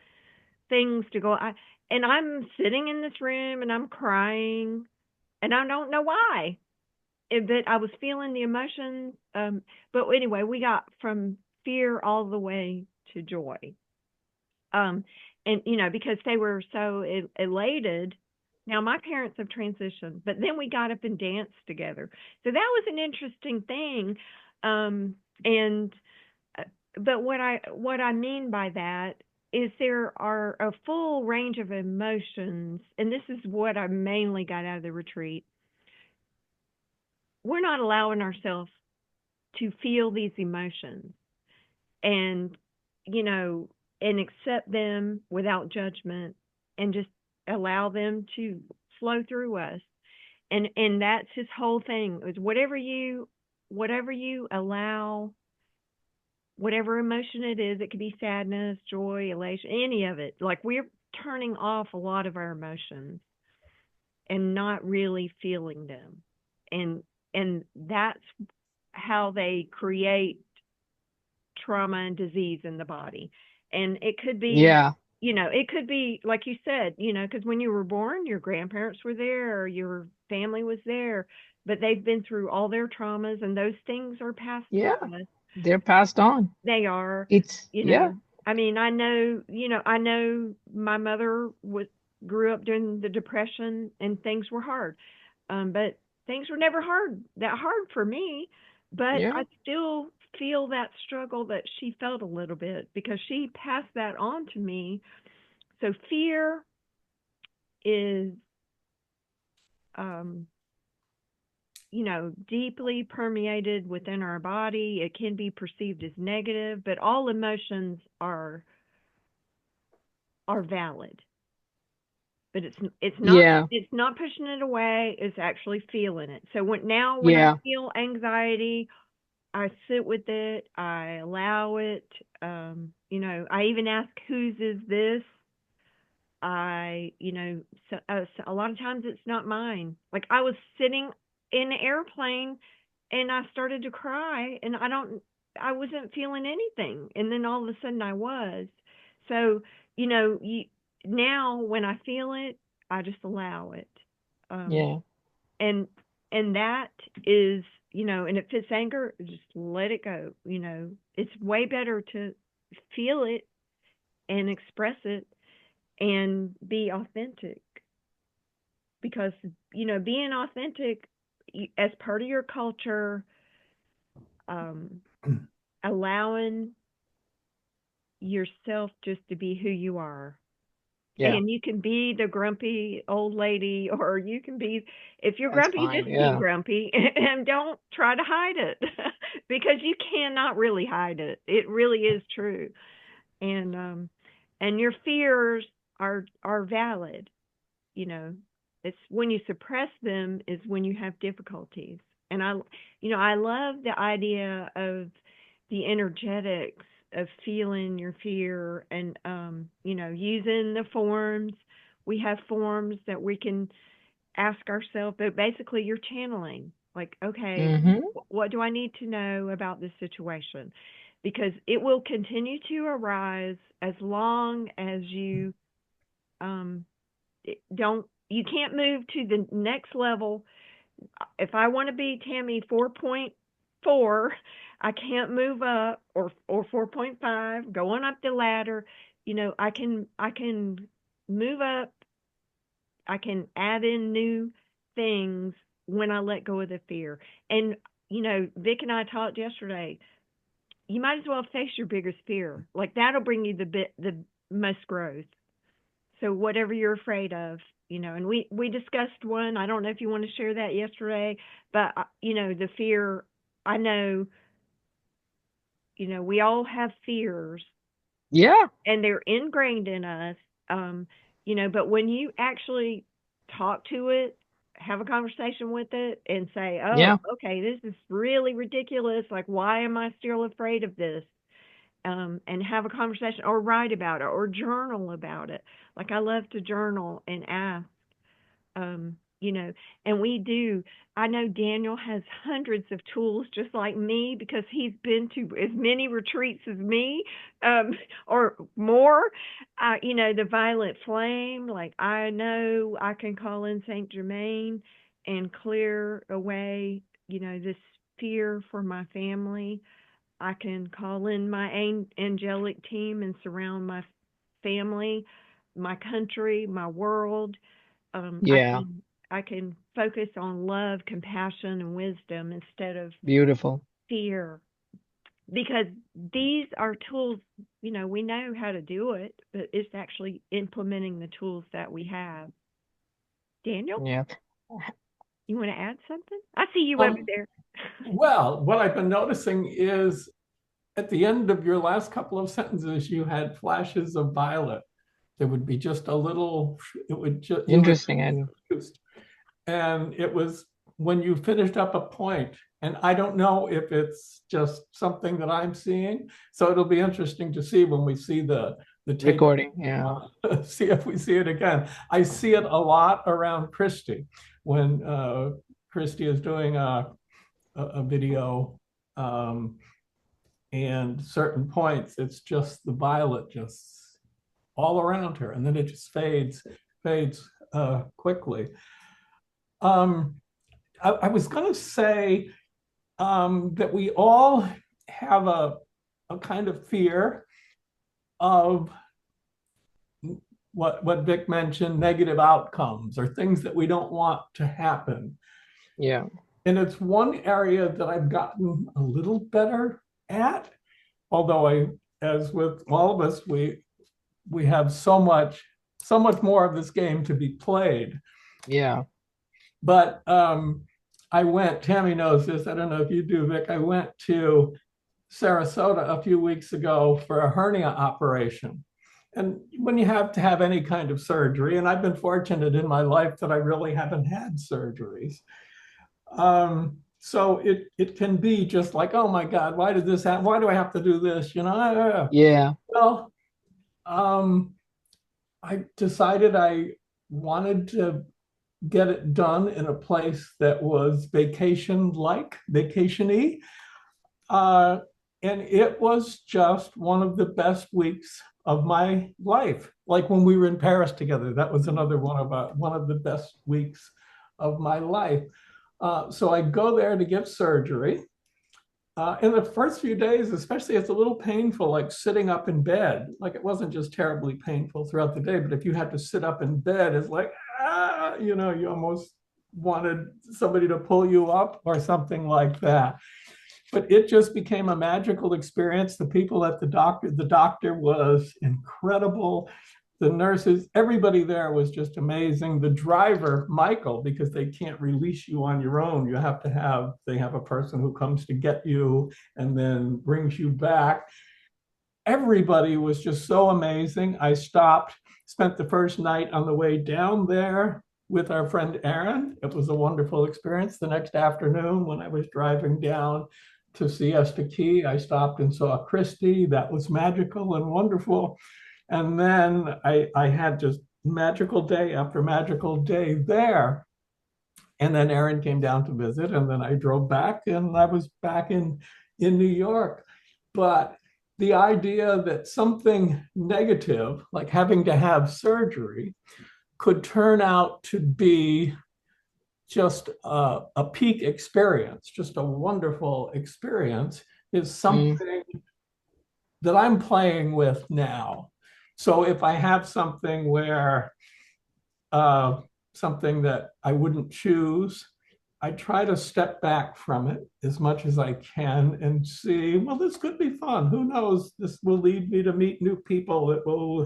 things to go. And I'm sitting in this room and I'm crying and I don't know why. But I was feeling the emotions. But anyway, we got from fear all the way to joy. Um, and because they were so elated. Now my parents have transitioned, but then we got up and danced together. So that was an interesting thing. And but what I mean by that is there are a full range of emotions, and this is what I mainly got out of the retreat. We're not allowing ourselves to feel these emotions and you know and accept them without judgment and just allow them to flow through us, and that's his whole thing is whatever you allow, whatever emotion it is. It could be sadness, joy, elation, any of it. Like we're turning off a lot of our emotions and not really feeling them, and that's how they create trauma and disease in the body. And it could be, yeah, it could be like you said, because when you were born, your grandparents were there or your family was there, but they've been through all their traumas and those things are passed yeah. to us. They're passed on. They are, you Yeah, know, I mean, I know my mother was grew up during the depression and things were hard. But things were never that hard for me, but yeah, I still feel that struggle that she felt a little bit because she passed that on to me. So fear is um deeply permeated within our body. It can be perceived as negative, but all emotions are valid. but it's not Yeah. it's not pushing it away, it's actually feeling it. So when I Yeah. feel anxiety, I sit with it, I allow it. I even ask, whose is this? So a lot of times it's not mine. Like, I was sitting in an airplane and I started to cry, and I wasn't feeling anything, and then all of a sudden I was. So, you now when I feel it, I just allow it. Um, Yeah. and and that is, and if it's anger, just let it go. It's way better to feel it and express it and be authentic, because being authentic, as part of your culture, um, allowing yourself just to be who you are. Yeah. And you can be the grumpy old lady, or you can be, if you're That's grumpy, fine. just be Yeah. grumpy and don't try to hide it because you cannot really hide it. It really is true. And your fears are valid. you know it's when you suppress them is when you have difficulties. And I love the idea of the energetics of feeling your fear, and using the forms. We have forms that we can ask ourselves, but basically you're channeling, like, okay, Mm-hmm. what do I need to know about this situation? Because it will continue to arise as long as you um don't you can't move to the next level. If I want to be Tami 4.4, I can't move up, or 4.5 going up the ladder. I can move up. I can add in new things when I let go of the fear. And Vic and I talked yesterday. You might as well face your biggest fear. Like, that'll bring you the most growth. So whatever you're afraid of, and we discussed one. I don't know if you want to share that yesterday, but the fear. I know, we all have fears, Yeah. and they're ingrained in us. Um, but when you actually talk to it, have a conversation with it, and say, "Oh, Yeah. okay, this is really ridiculous. Like, why am I still afraid of this?" And have a conversation, or write about it, or journal about it. Like, I love to journal and ask, um, you know, and we do. I know Daniel has hundreds of tools just like me, because he's been to as many retreats as me, um, or more. The violet flame, like, I know I can call in Saint Germain and clear away, this fear for my family. I can call in my angelic team and surround my family, my country, my world. Um, I Yeah. can I can focus on love, compassion, and wisdom instead of Beautiful. fear, because these are tools. We know how to do it, but it's actually implementing the tools that we have. Daniel, Yeah. you want to add something? I see you over Um, there. well, what I've been noticing is at the end of your last couple of sentences, you had flashes of violet. There would be just a little, it would just, you would, Interesting. And and it was when you finished up a point, and I don't know if it's just something that I'm seeing. So it'll be interesting to see when we see the tape, recording. Yeah. see if we see it again. I see it a lot around Christy when Christy is doing a video, um, and certain points, it's just the violet just all around her, and then it just fades quickly. Um, I was going to say that we all have a kind of fear of what Vic mentioned, negative outcomes or things that we don't want to happen. Yeah. And it's one area that I've gotten a little better at, although as with all of us, we have so much more of this game to be played. Yeah. But Tami knows this, I don't know if you do, Vic, I went to Sarasota a few weeks ago for a hernia operation. And when you have to have any kind of surgery, and I've been fortunate in my life that I really haven't had surgeries. So it can be just like, oh my God, why did this happen? Why do I have to do this? Yeah. Well, um, I decided I wanted to get it done in a place that was vacation-like, vacation-y. Uh, and it was just one of the best weeks of my life. Like when we were in Paris together, that was another one of the best weeks of my life. So I go there to get surgery. In the first few days, especially, it's a little painful, like sitting up in bed. Like it wasn't just terribly painful throughout the day, but if you had to sit up in bed, it's like, you almost wanted somebody to pull you up or something like that. But it just became a magical experience. The people at the doctor was incredible. The nurses, everybody there was just amazing. The driver, Michael, because they can't release you on your own. They have a person who comes to get you and then brings you back. Everybody was just so amazing. I stopped, spent the first night on the way down there with our friend Aaron. It was a wonderful experience. The next afternoon, when I was driving down to Siesta Key, I stopped and saw Christy. That was magical and wonderful. And then I had just magical day after magical day there. And then Aaron came down to visit, and then I drove back, and I was back in New York. But the idea that something negative, like having to have surgery, could turn out to be just a peak experience, just a wonderful experience, is something that I'm playing with now. So if I have something where something that I wouldn't choose, I try to step back from it as much as I can and see, well, this could be fun. Who knows? This will lead me to meet new people.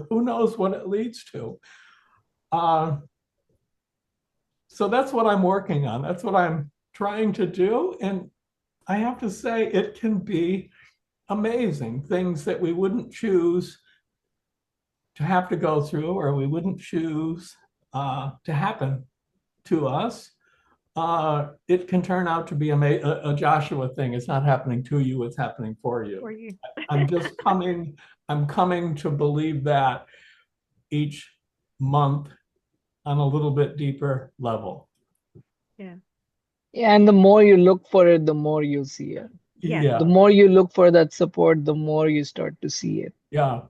Who knows what it leads to? So that's what I'm working on. That's what I'm trying to do. And I have to say, it can be amazing, things that we wouldn't choose to have to go through, or we wouldn't choose to happen to us. It can turn out to be a Joshua thing. It's not happening to you, it's happening for you. For you. I'm coming to believe that each month on a little bit deeper level. Yeah. Yeah, and the more you look for it, the more you see it. Yes. Yeah. The more you look for that support, the more you start to see it. Yeah.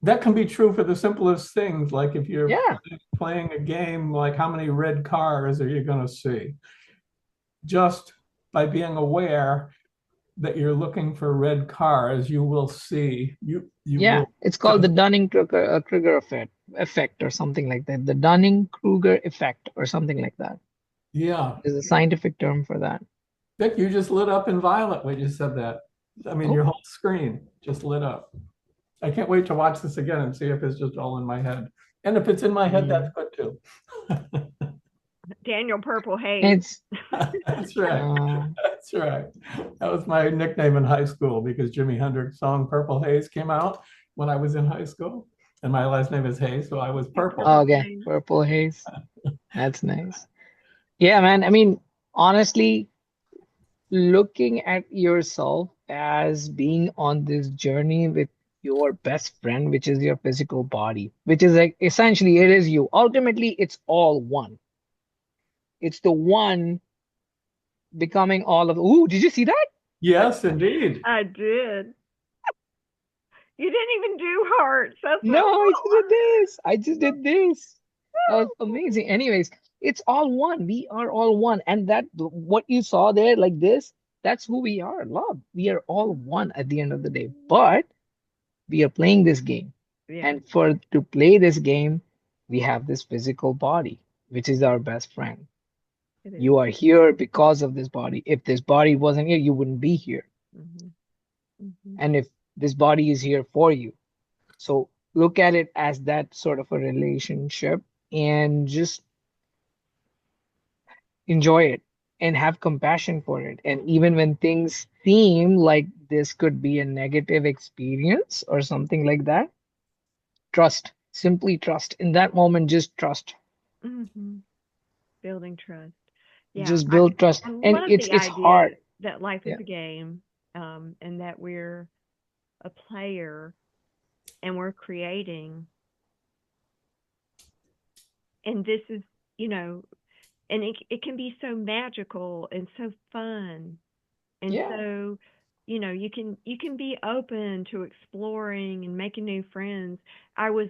That can be true for the simplest things. Like if you're Yeah. playing a game, like how many red cars are you going to see? Just by being aware that you're looking for red cars, you will see, you Yeah, will it's called the just, Dunning-Kruger effect or something like that. The Dunning-Kruger effect or something like that. yeah. There's a scientific term for that. Vic, you just lit up in violet when you said that. I mean, Oh. your whole screen just lit up. I can't wait to watch this again and see if it's just all in my head. And if it's in my head, that's good too. Daniel Purple Haze. That's right. That's right. That was my nickname in high school because Jimi Hendrix' song Purple Haze came out when I was in high school. And my last name is Hayes, so I was purple. Okay, Purple Haze. That's nice. Yeah, man. I mean, honestly, looking at yourself as being on this journey with your best friend, which is your physical body, which is like essentially it is you. Ultimately, it's all one. It's the one becoming all of. Ooh, did you see that? Yes, indeed. I did. You didn't even do hearts. That's No, I just did this. I just did this. That was amazing. Anyways, it's all one. We are all one. And that what you saw there, like this, that's who we are. Love. We are all one at the end of the day. But we are playing this game. Yeah. And for to play this game, we have this physical body, which is our best friend. You are here because of this body. If this body wasn't here, you wouldn't be here. And if this body is here for you. So look at it as that sort of a relationship and just enjoy it and have compassion for it. And even when things seem like this could be a negative experience or something like that, trust, simply trust. In that moment, just trust. Hmm. Building trust. Yeah, Just build trust. I And love it's the it's idea hard. that life is Yeah. a game, and that we're a player and we're creating, and this is, you know, and it can be so magical and so fun, and Yeah. so, you can be open to exploring and making new friends. I was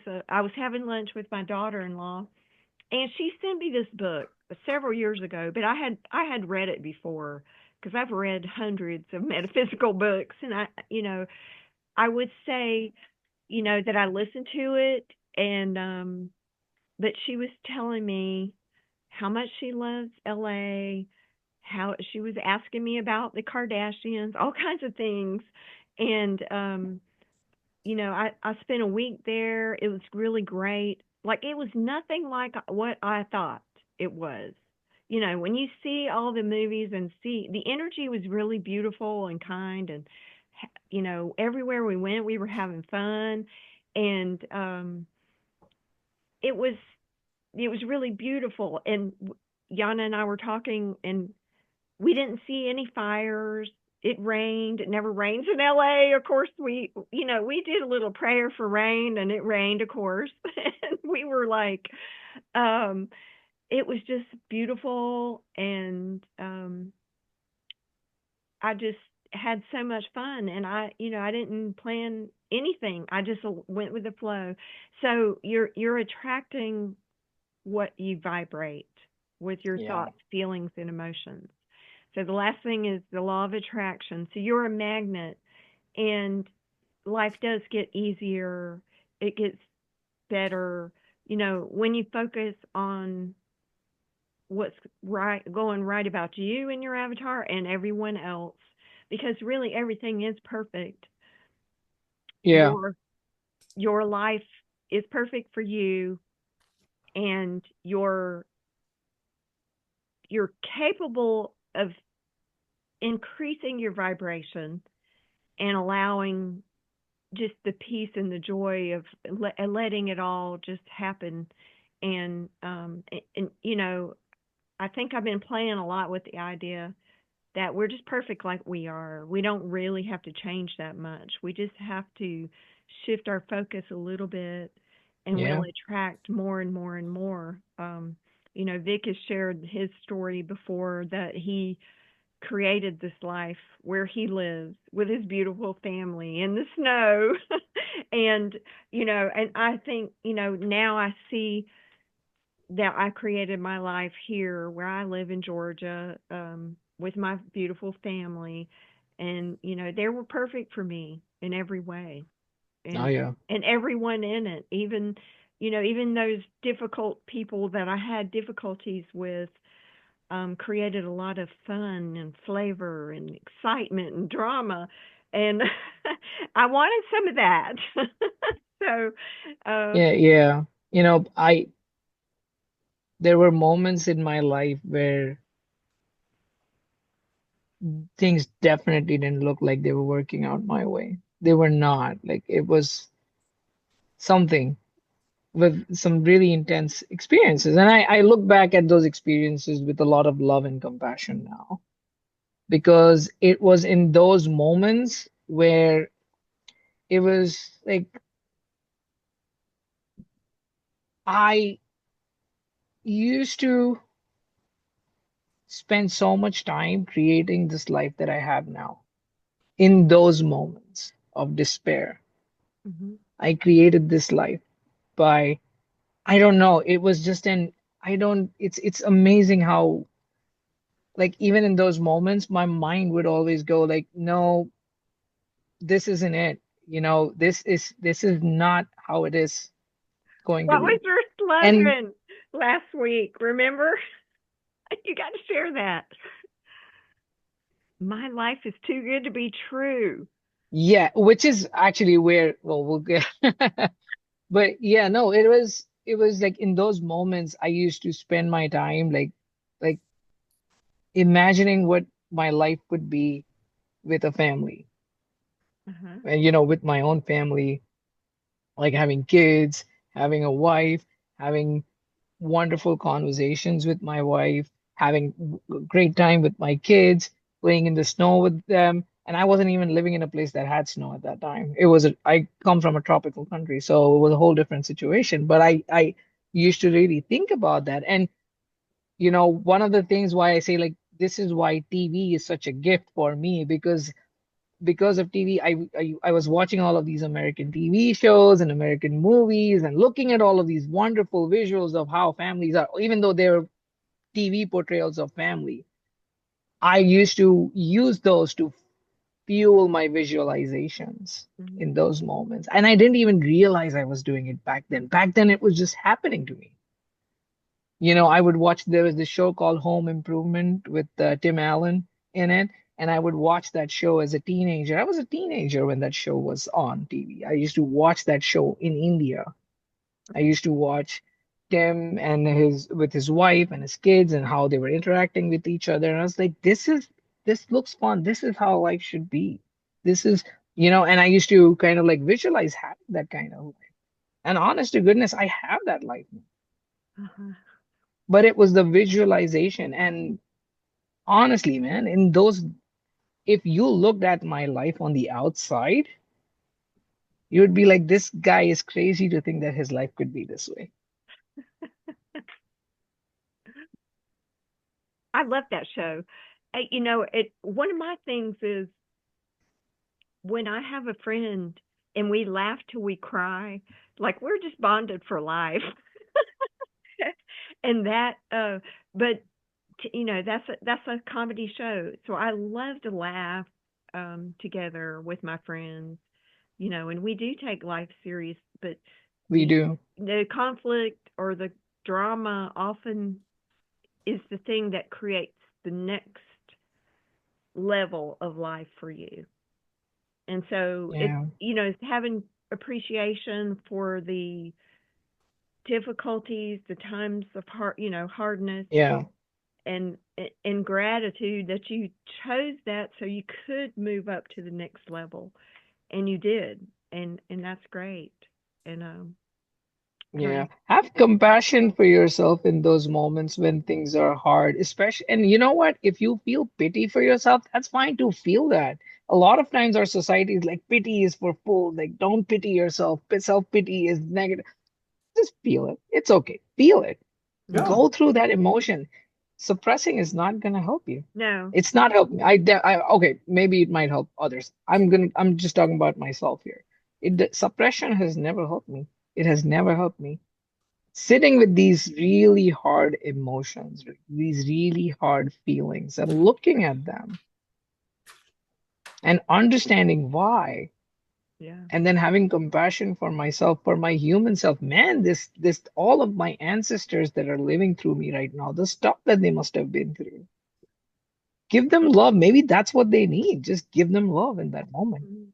having lunch with my daughter-in-law, and she sent me this book several years ago, but I had read it before because I've read hundreds of metaphysical books, and I would say, that I listened to it, and but she was telling me how much she loves LA, how she was asking me about the Kardashians, all kinds of things. And I spent a week there. It was really great. Like, it was nothing like what I thought it was. When you see all the movies and see the energy was really beautiful and kind, and everywhere we went we were having fun, and it was it was really beautiful. And Yana and I were talking, and we didn't see any fires. It rained. It never rains in LA. Of course, we did a little prayer for rain, and it rained, of course. And we were like, um, it was just beautiful, and I just had so much fun. And I didn't plan anything. I just went with the flow. So you're attracting what you vibrate with your Yeah. thoughts, feelings, and emotions. So the last thing is the law of attraction. So you're a magnet, and life does get easier. It gets better, when you focus on what's going right about you and your avatar and everyone else, because really everything is perfect. Yeah. Your life is perfect for you, and you're capable of increasing your vibration and allowing just the peace and the joy of letting it all just happen. And I think I've been playing a lot with the idea that we're just perfect like we are. We don't really have to change that much. We just have to shift our focus a little bit, and we'll Yeah. attract more and more and more. Vic has shared his story before, that he created this life where he lives with his beautiful family in the snow. And I think, now I see that I created my life here where I live in Georgia, with my beautiful family. And, they were perfect for me in every way. Oh And yeah. and everyone in it, even those difficult people that I had difficulties with, created a lot of fun and flavor and excitement and drama. And I wanted some of that. So, uh, Yeah. Yeah. I there were moments in my life where things definitely didn't look like they were working out my way. They were not. Like it was something with some really intense experiences. And I look back at those experiences with a lot of love and compassion now, because it was in those moments where it was like I used to spend so much time creating this life that I have now. In those moments of despair, mhm. I created this life by, I don't know, it was just I don't, it's amazing how, like, even in those moments, my mind would always go like, no, this isn't it. This is not how it is going to What was be. your And slogan last week? Remember? You got to share that. My life is too good to be true. yeah, which is actually where, well, we'll get, but yeah, no, it was like in those moments I used to spend my time like imagining what my life would be with a family, Uh-huh. and with my own family, like having kids, having a wife, having wonderful conversations with my wife, having great time with my kids, playing in the snow with them. And I wasn't even living in a place that had snow at that time. I come from a tropical country, so it was a whole different situation. But I used to really think about that. And one of the things why I say like this is why TV is such a gift for me because of TV, I was watching all of these American TV shows and American movies and looking at all of these wonderful visuals of how families are, even though they're TV portrayals of family. I used to use those to fuel my visualizations Mhm. in those moments. And I didn't even realize I was doing it back then. Back then, it was just happening to me. I would watch, there was this show called Home Improvement with Tim Allen in it. And I would watch that show as a teenager. I was a teenager when that show was on TV. I used to watch that show in India. I used to watch Tim and with his wife and his kids and how they were interacting with each other. And I was like, this looks fun. This is how life should be. This is, and I used to kind of like visualize having that kind of life. And honest to goodness, I have that life now. Uh-huh. But it was the visualization. And honestly, man, if you looked at my life on the outside, you would be like, this guy is crazy to think that his life could be this way. I love that show. One of my things is when I have a friend and we laugh till we cry, like we're just bonded for life. And that but that's a comedy show. So I love to laugh together with my friends, and we do take life serious, but We the do. the conflict or the drama often is the thing that creates the next level of life for you. And so Yeah. it's having appreciation for the difficulties, the times of hardness, Yeah. and gratitude that you chose that so you could move up to the next level, and you did, and that's great. And and Yeah. I Have compassion for yourself in those moments when things are hard, especially. And you know what? If you feel pity for yourself, that's fine to feel that. A lot of times our society is like pity is for fools. Like, don't pity yourself. Self-pity is negative. Just feel it. It's okay. Feel it. Yeah. mhm. Go through that emotion. Suppressing is not gonna help you. No. It's not helping. Okay, maybe it might help others. I'm just talking about myself here. Suppression has never helped me. It has never helped me. Sitting with these really hard emotions, these really hard feelings, and looking at them and understanding why, Yeah. and then having compassion for myself, for my human self. Man, this all of my ancestors that are living through me right now, the stuff that they must have been through. Give them love. Maybe that's what they need. Just give them love in that moment. Mhm.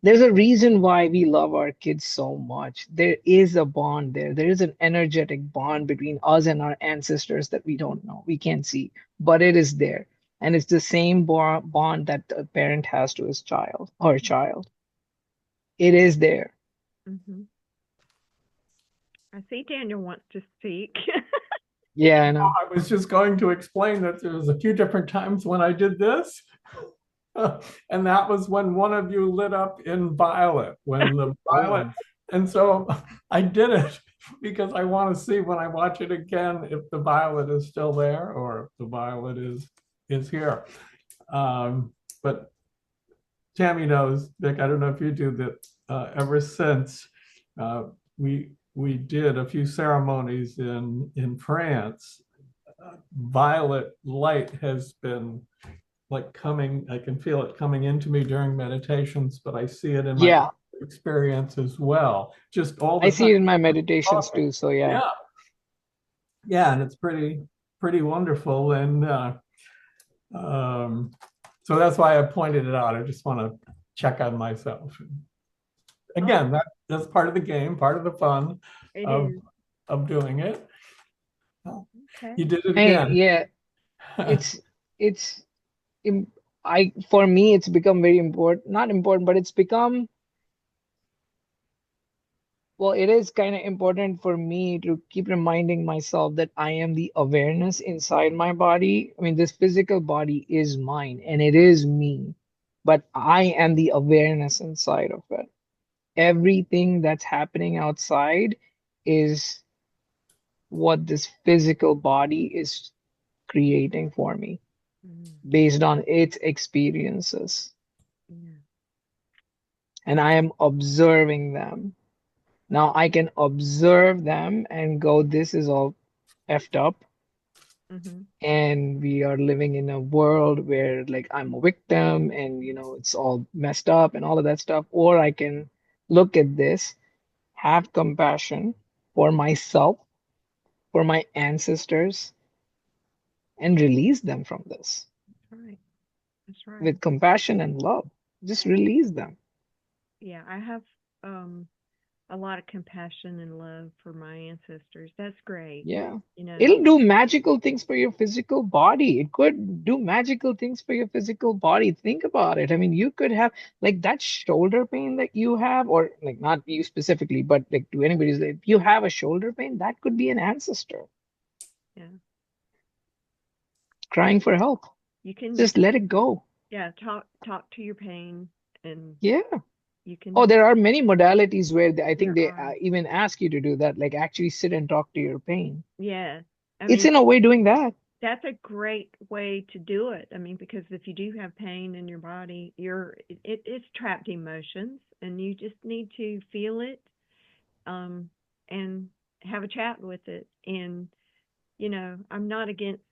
There's a reason why we love our kids so much. There is a bond there. There is an energetic bond between us and our ancestors that we don't know, we can't see, but it is there. And it's the same bond that a parent has to his child or child. It is there. Mhm. I see Daniel wants to speak. Yeah, I know. I was just going to explain that there was a few different times when I did this. And that was when one of you lit up in violet, when the violet. Oh, And so I did it because I want to see when I watch it again if the violet is still there or if the violet is here. But Tammy knows, Vic, I don't know if you do that. Ever since uh, we did a few ceremonies in France, violet light has been like coming, I can feel it coming into me during meditations, but I see it in my yeah. experience as well. Just all I the see time it in my meditations talking. too. So yeah. Yeah. Yeah. And it's pretty wonderful. And um, so that's why I pointed it out. I just want to check on myself. Oh, Again, that's part of the game, part of the fun it of is. of doing it. Okay. You did it Hey, again. yeah, it's it's I for me it's become very important, not important, but it's become Well, it is kind of important for me to keep reminding myself that I am the awareness inside my body. I mean, this physical body is mine and it is me, but I am the awareness inside of it. Everything that's happening outside is what this physical body is creating for me Mm, based on its experiences. yeah. And I am observing them. Now I can observe them and go, this is all effed up. Mm-hmm. And we are living in a world where like I'm a victim and it's all messed up and all of that stuff. Or I can look at this, have compassion for myself, for my ancestors, and release them from this That's right. That's right. with compassion and love. Just release them. Yeah, I have um a lot of compassion and love for my ancestors. That's great. Yeah. You know, It'll do magical things for your physical body. It could do magical things for your physical body. Think about it. I mean, you could have like that shoulder pain that you have, or like not you specifically, but like to anybody's, if you have a shoulder pain, that could be an ancestor yeah. crying for help. You can, Just let it go. yeah, talk to your pain, and Yeah. you Oh, can. there are many modalities where I think There they are. even ask you to do that, like actually sit and talk to your pain. Yeah. I It's mean, in a way doing that. that's a great way to do it. I mean, because if you do have pain in your body, it's trapped emotions, and you just need to feel it, um, and have a chat with it. And I'm not against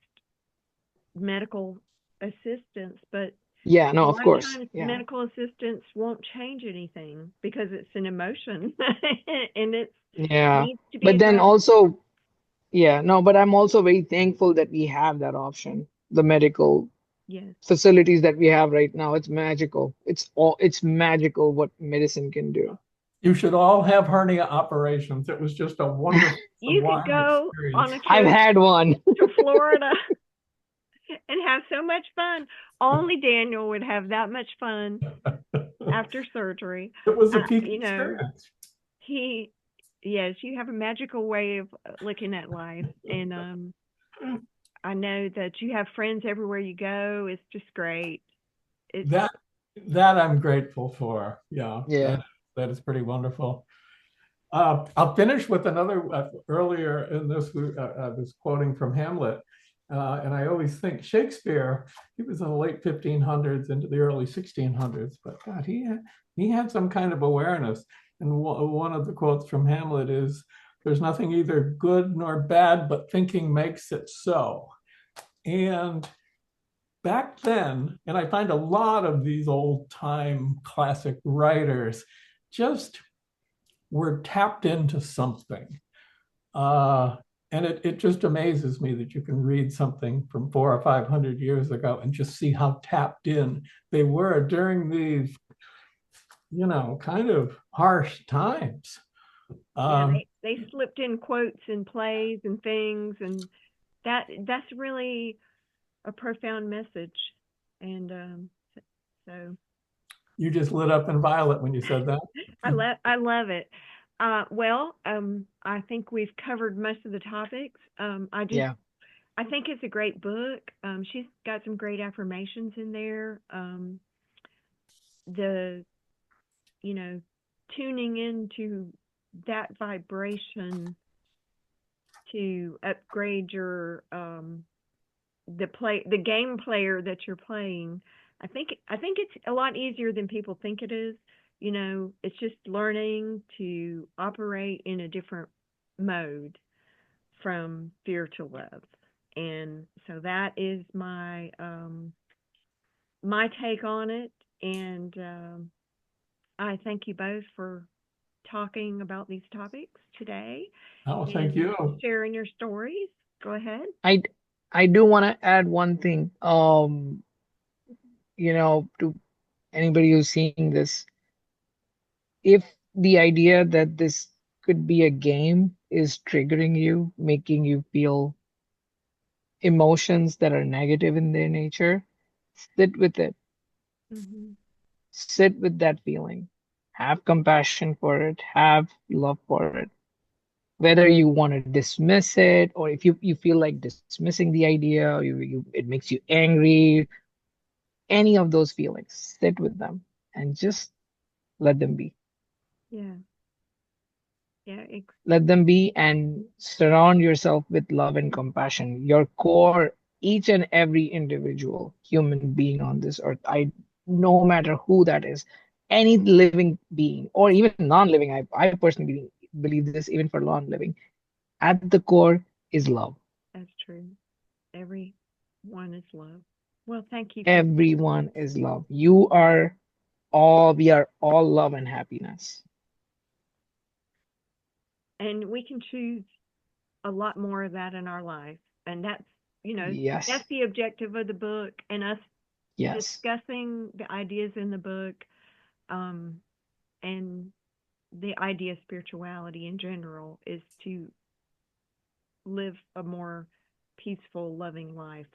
medical assistance, but Yeah, a no, of lot of course. times Yeah. medical assistance won't change anything because it's an emotion and it Yeah. needs to be But then addressed. also, yeah, no, but I'm also very thankful that we have that option. The medical Yes. facilities that we have right now, it's magical. It's magical what medicine can do. You should all have hernia operations. It was just a wonderful, You could sublime go on experience. a I've trip had one. to Florida and have so much fun. Only Daniel would have that much fun after surgery. It was a Uh, peak you know, experience. he, yes, you have a magical way of looking at life. And I know that you have friends everywhere you go. It's just great. It's, That that I'm grateful for. Yeah, Yeah. that is pretty wonderful. I'll finish with another earlier in this. I was quoting from Hamlet, and I always think Shakespeare. He was in the late 1500s into the early 1600s, but God, he had some kind of awareness. And one of the quotes from Hamlet is, "There's nothing either good nor bad, but thinking makes it so." And back then, and I find a lot of these old time classic writers just were tapped into something. Uh, and it just amazes me that you can read something from 400 or 500 years ago and just see how tapped in they were during these, kind of harsh times. yeah, Um, they slipped in quotes in plays and things, and that's really a profound message. And so you just lit up in violet when you said that. I love it. Well, I think we've covered most of the topics. Yeah. I think it's a great book. She's got some great affirmations in there. The you know Tuning into that vibration to upgrade your the game player that you're playing. I think it's a lot easier than people think it is. It's just learning to operate in a different mode from fear to love. And so that is my take on it. And I thank you both for talking about these topics today Oh, thank and you. sharing your stories. Go ahead. I I do want to add one thing. To anybody who's seeing this, if the idea that this could be a game is triggering you, making you feel emotions that are negative in their nature, sit with it. Hmm. Sit with that feeling. have compassion for it, have love for it. Whether you want to dismiss it, or if you feel like dismissing the idea, or it makes you angry, any of those feelings, sit with them and just let them be. Yeah. Yeah. Let them be and surround yourself with love and compassion. Your core, each and every individual human being on this earth, no matter who that is, any living being or even non-living, I personally believe this even for non-living, at the core is love. That's true. Every one is love. Well, thank you for sharing. Everyone is love. We are all love and happiness. And we can choose a lot more of that in our life. And that's Yes, the objective of the book and us yes, discussing the ideas in the book, um, and the idea of spirituality in general is to live a more peaceful, loving life.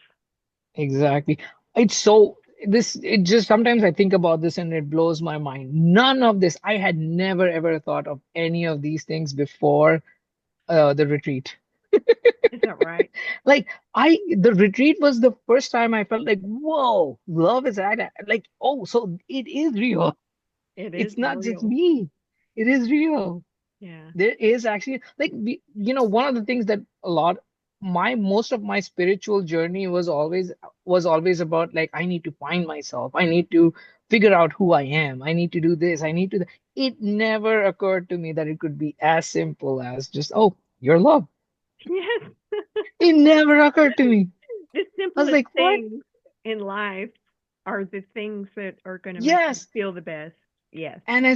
exactly. It's so this it just sometimes I think about this and it blows my mind. None of this, I had never ever thought of any of these things before the retreat. Is that right? Like the retreat was the first time I felt like, whoa, love is like, oh, so it is real. It is It's not just real. me. It is real. Yeah. There is actually like one of the things that a lot my most of my spiritual journey was always about like I need to find myself. I need to figure out who I am. I need to do this. I need to it never occurred to me that it could be as simple as just, oh, you're love. Yes. It never occurred to me. The I was simplest like, what? things in life are the things that are going to make you Yes. feel the best. Yes. And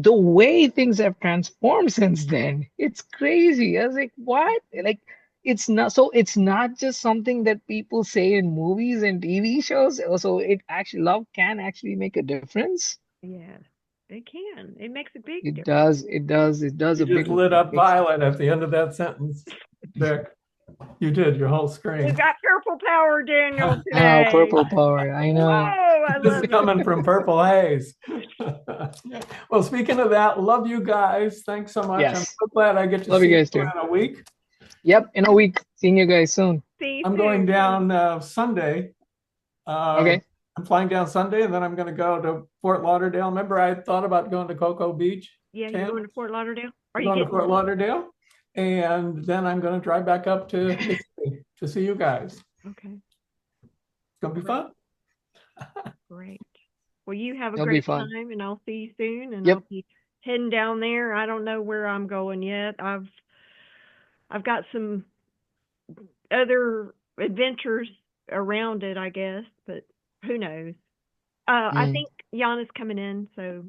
the way things have transformed since then, it's crazy. I was like, what? Like, it's not just something that people say in movies and TV shows. Also, love can actually make a difference. Yes. It can. It makes a big It difference. does, it does You a just big lit up makes violet at the end of that sentence, Vic. You did your whole We've screen. got purple power, Daniel, oh, today. purple power. I know. Whoa, I This is love it. coming from Purple Haze. Well, speaking of that, love you guys. Thanks so much. I'm Yes. so glad I get to Love you see guys you too. in a week. Yep, in a week. Seeing you guys soon. See you I'm going soon. down Sunday. Uh, Okay. I'm flying down Sunday, and then I'm going to go to Fort Lauderdale. Remember, I thought about going to Cocoa Beach, Yeah, you're Tam? going to Fort Lauderdale? Are I'm you going to getting Fort Lauderdale, and then I'm going to drive back up to Kissimmee to see you guys. okay? It's going to be Great, fun. great. Well, you have a It'll be great fun. time, and I'll see you soon. And Yep. I'll be heading down there. I don't know where I'm going yet. I've got some other adventures around it, I guess, but who knows? I Mm. think Jan is coming in. So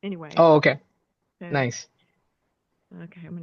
anyway, Oh, okay. so Nice. okay, I'm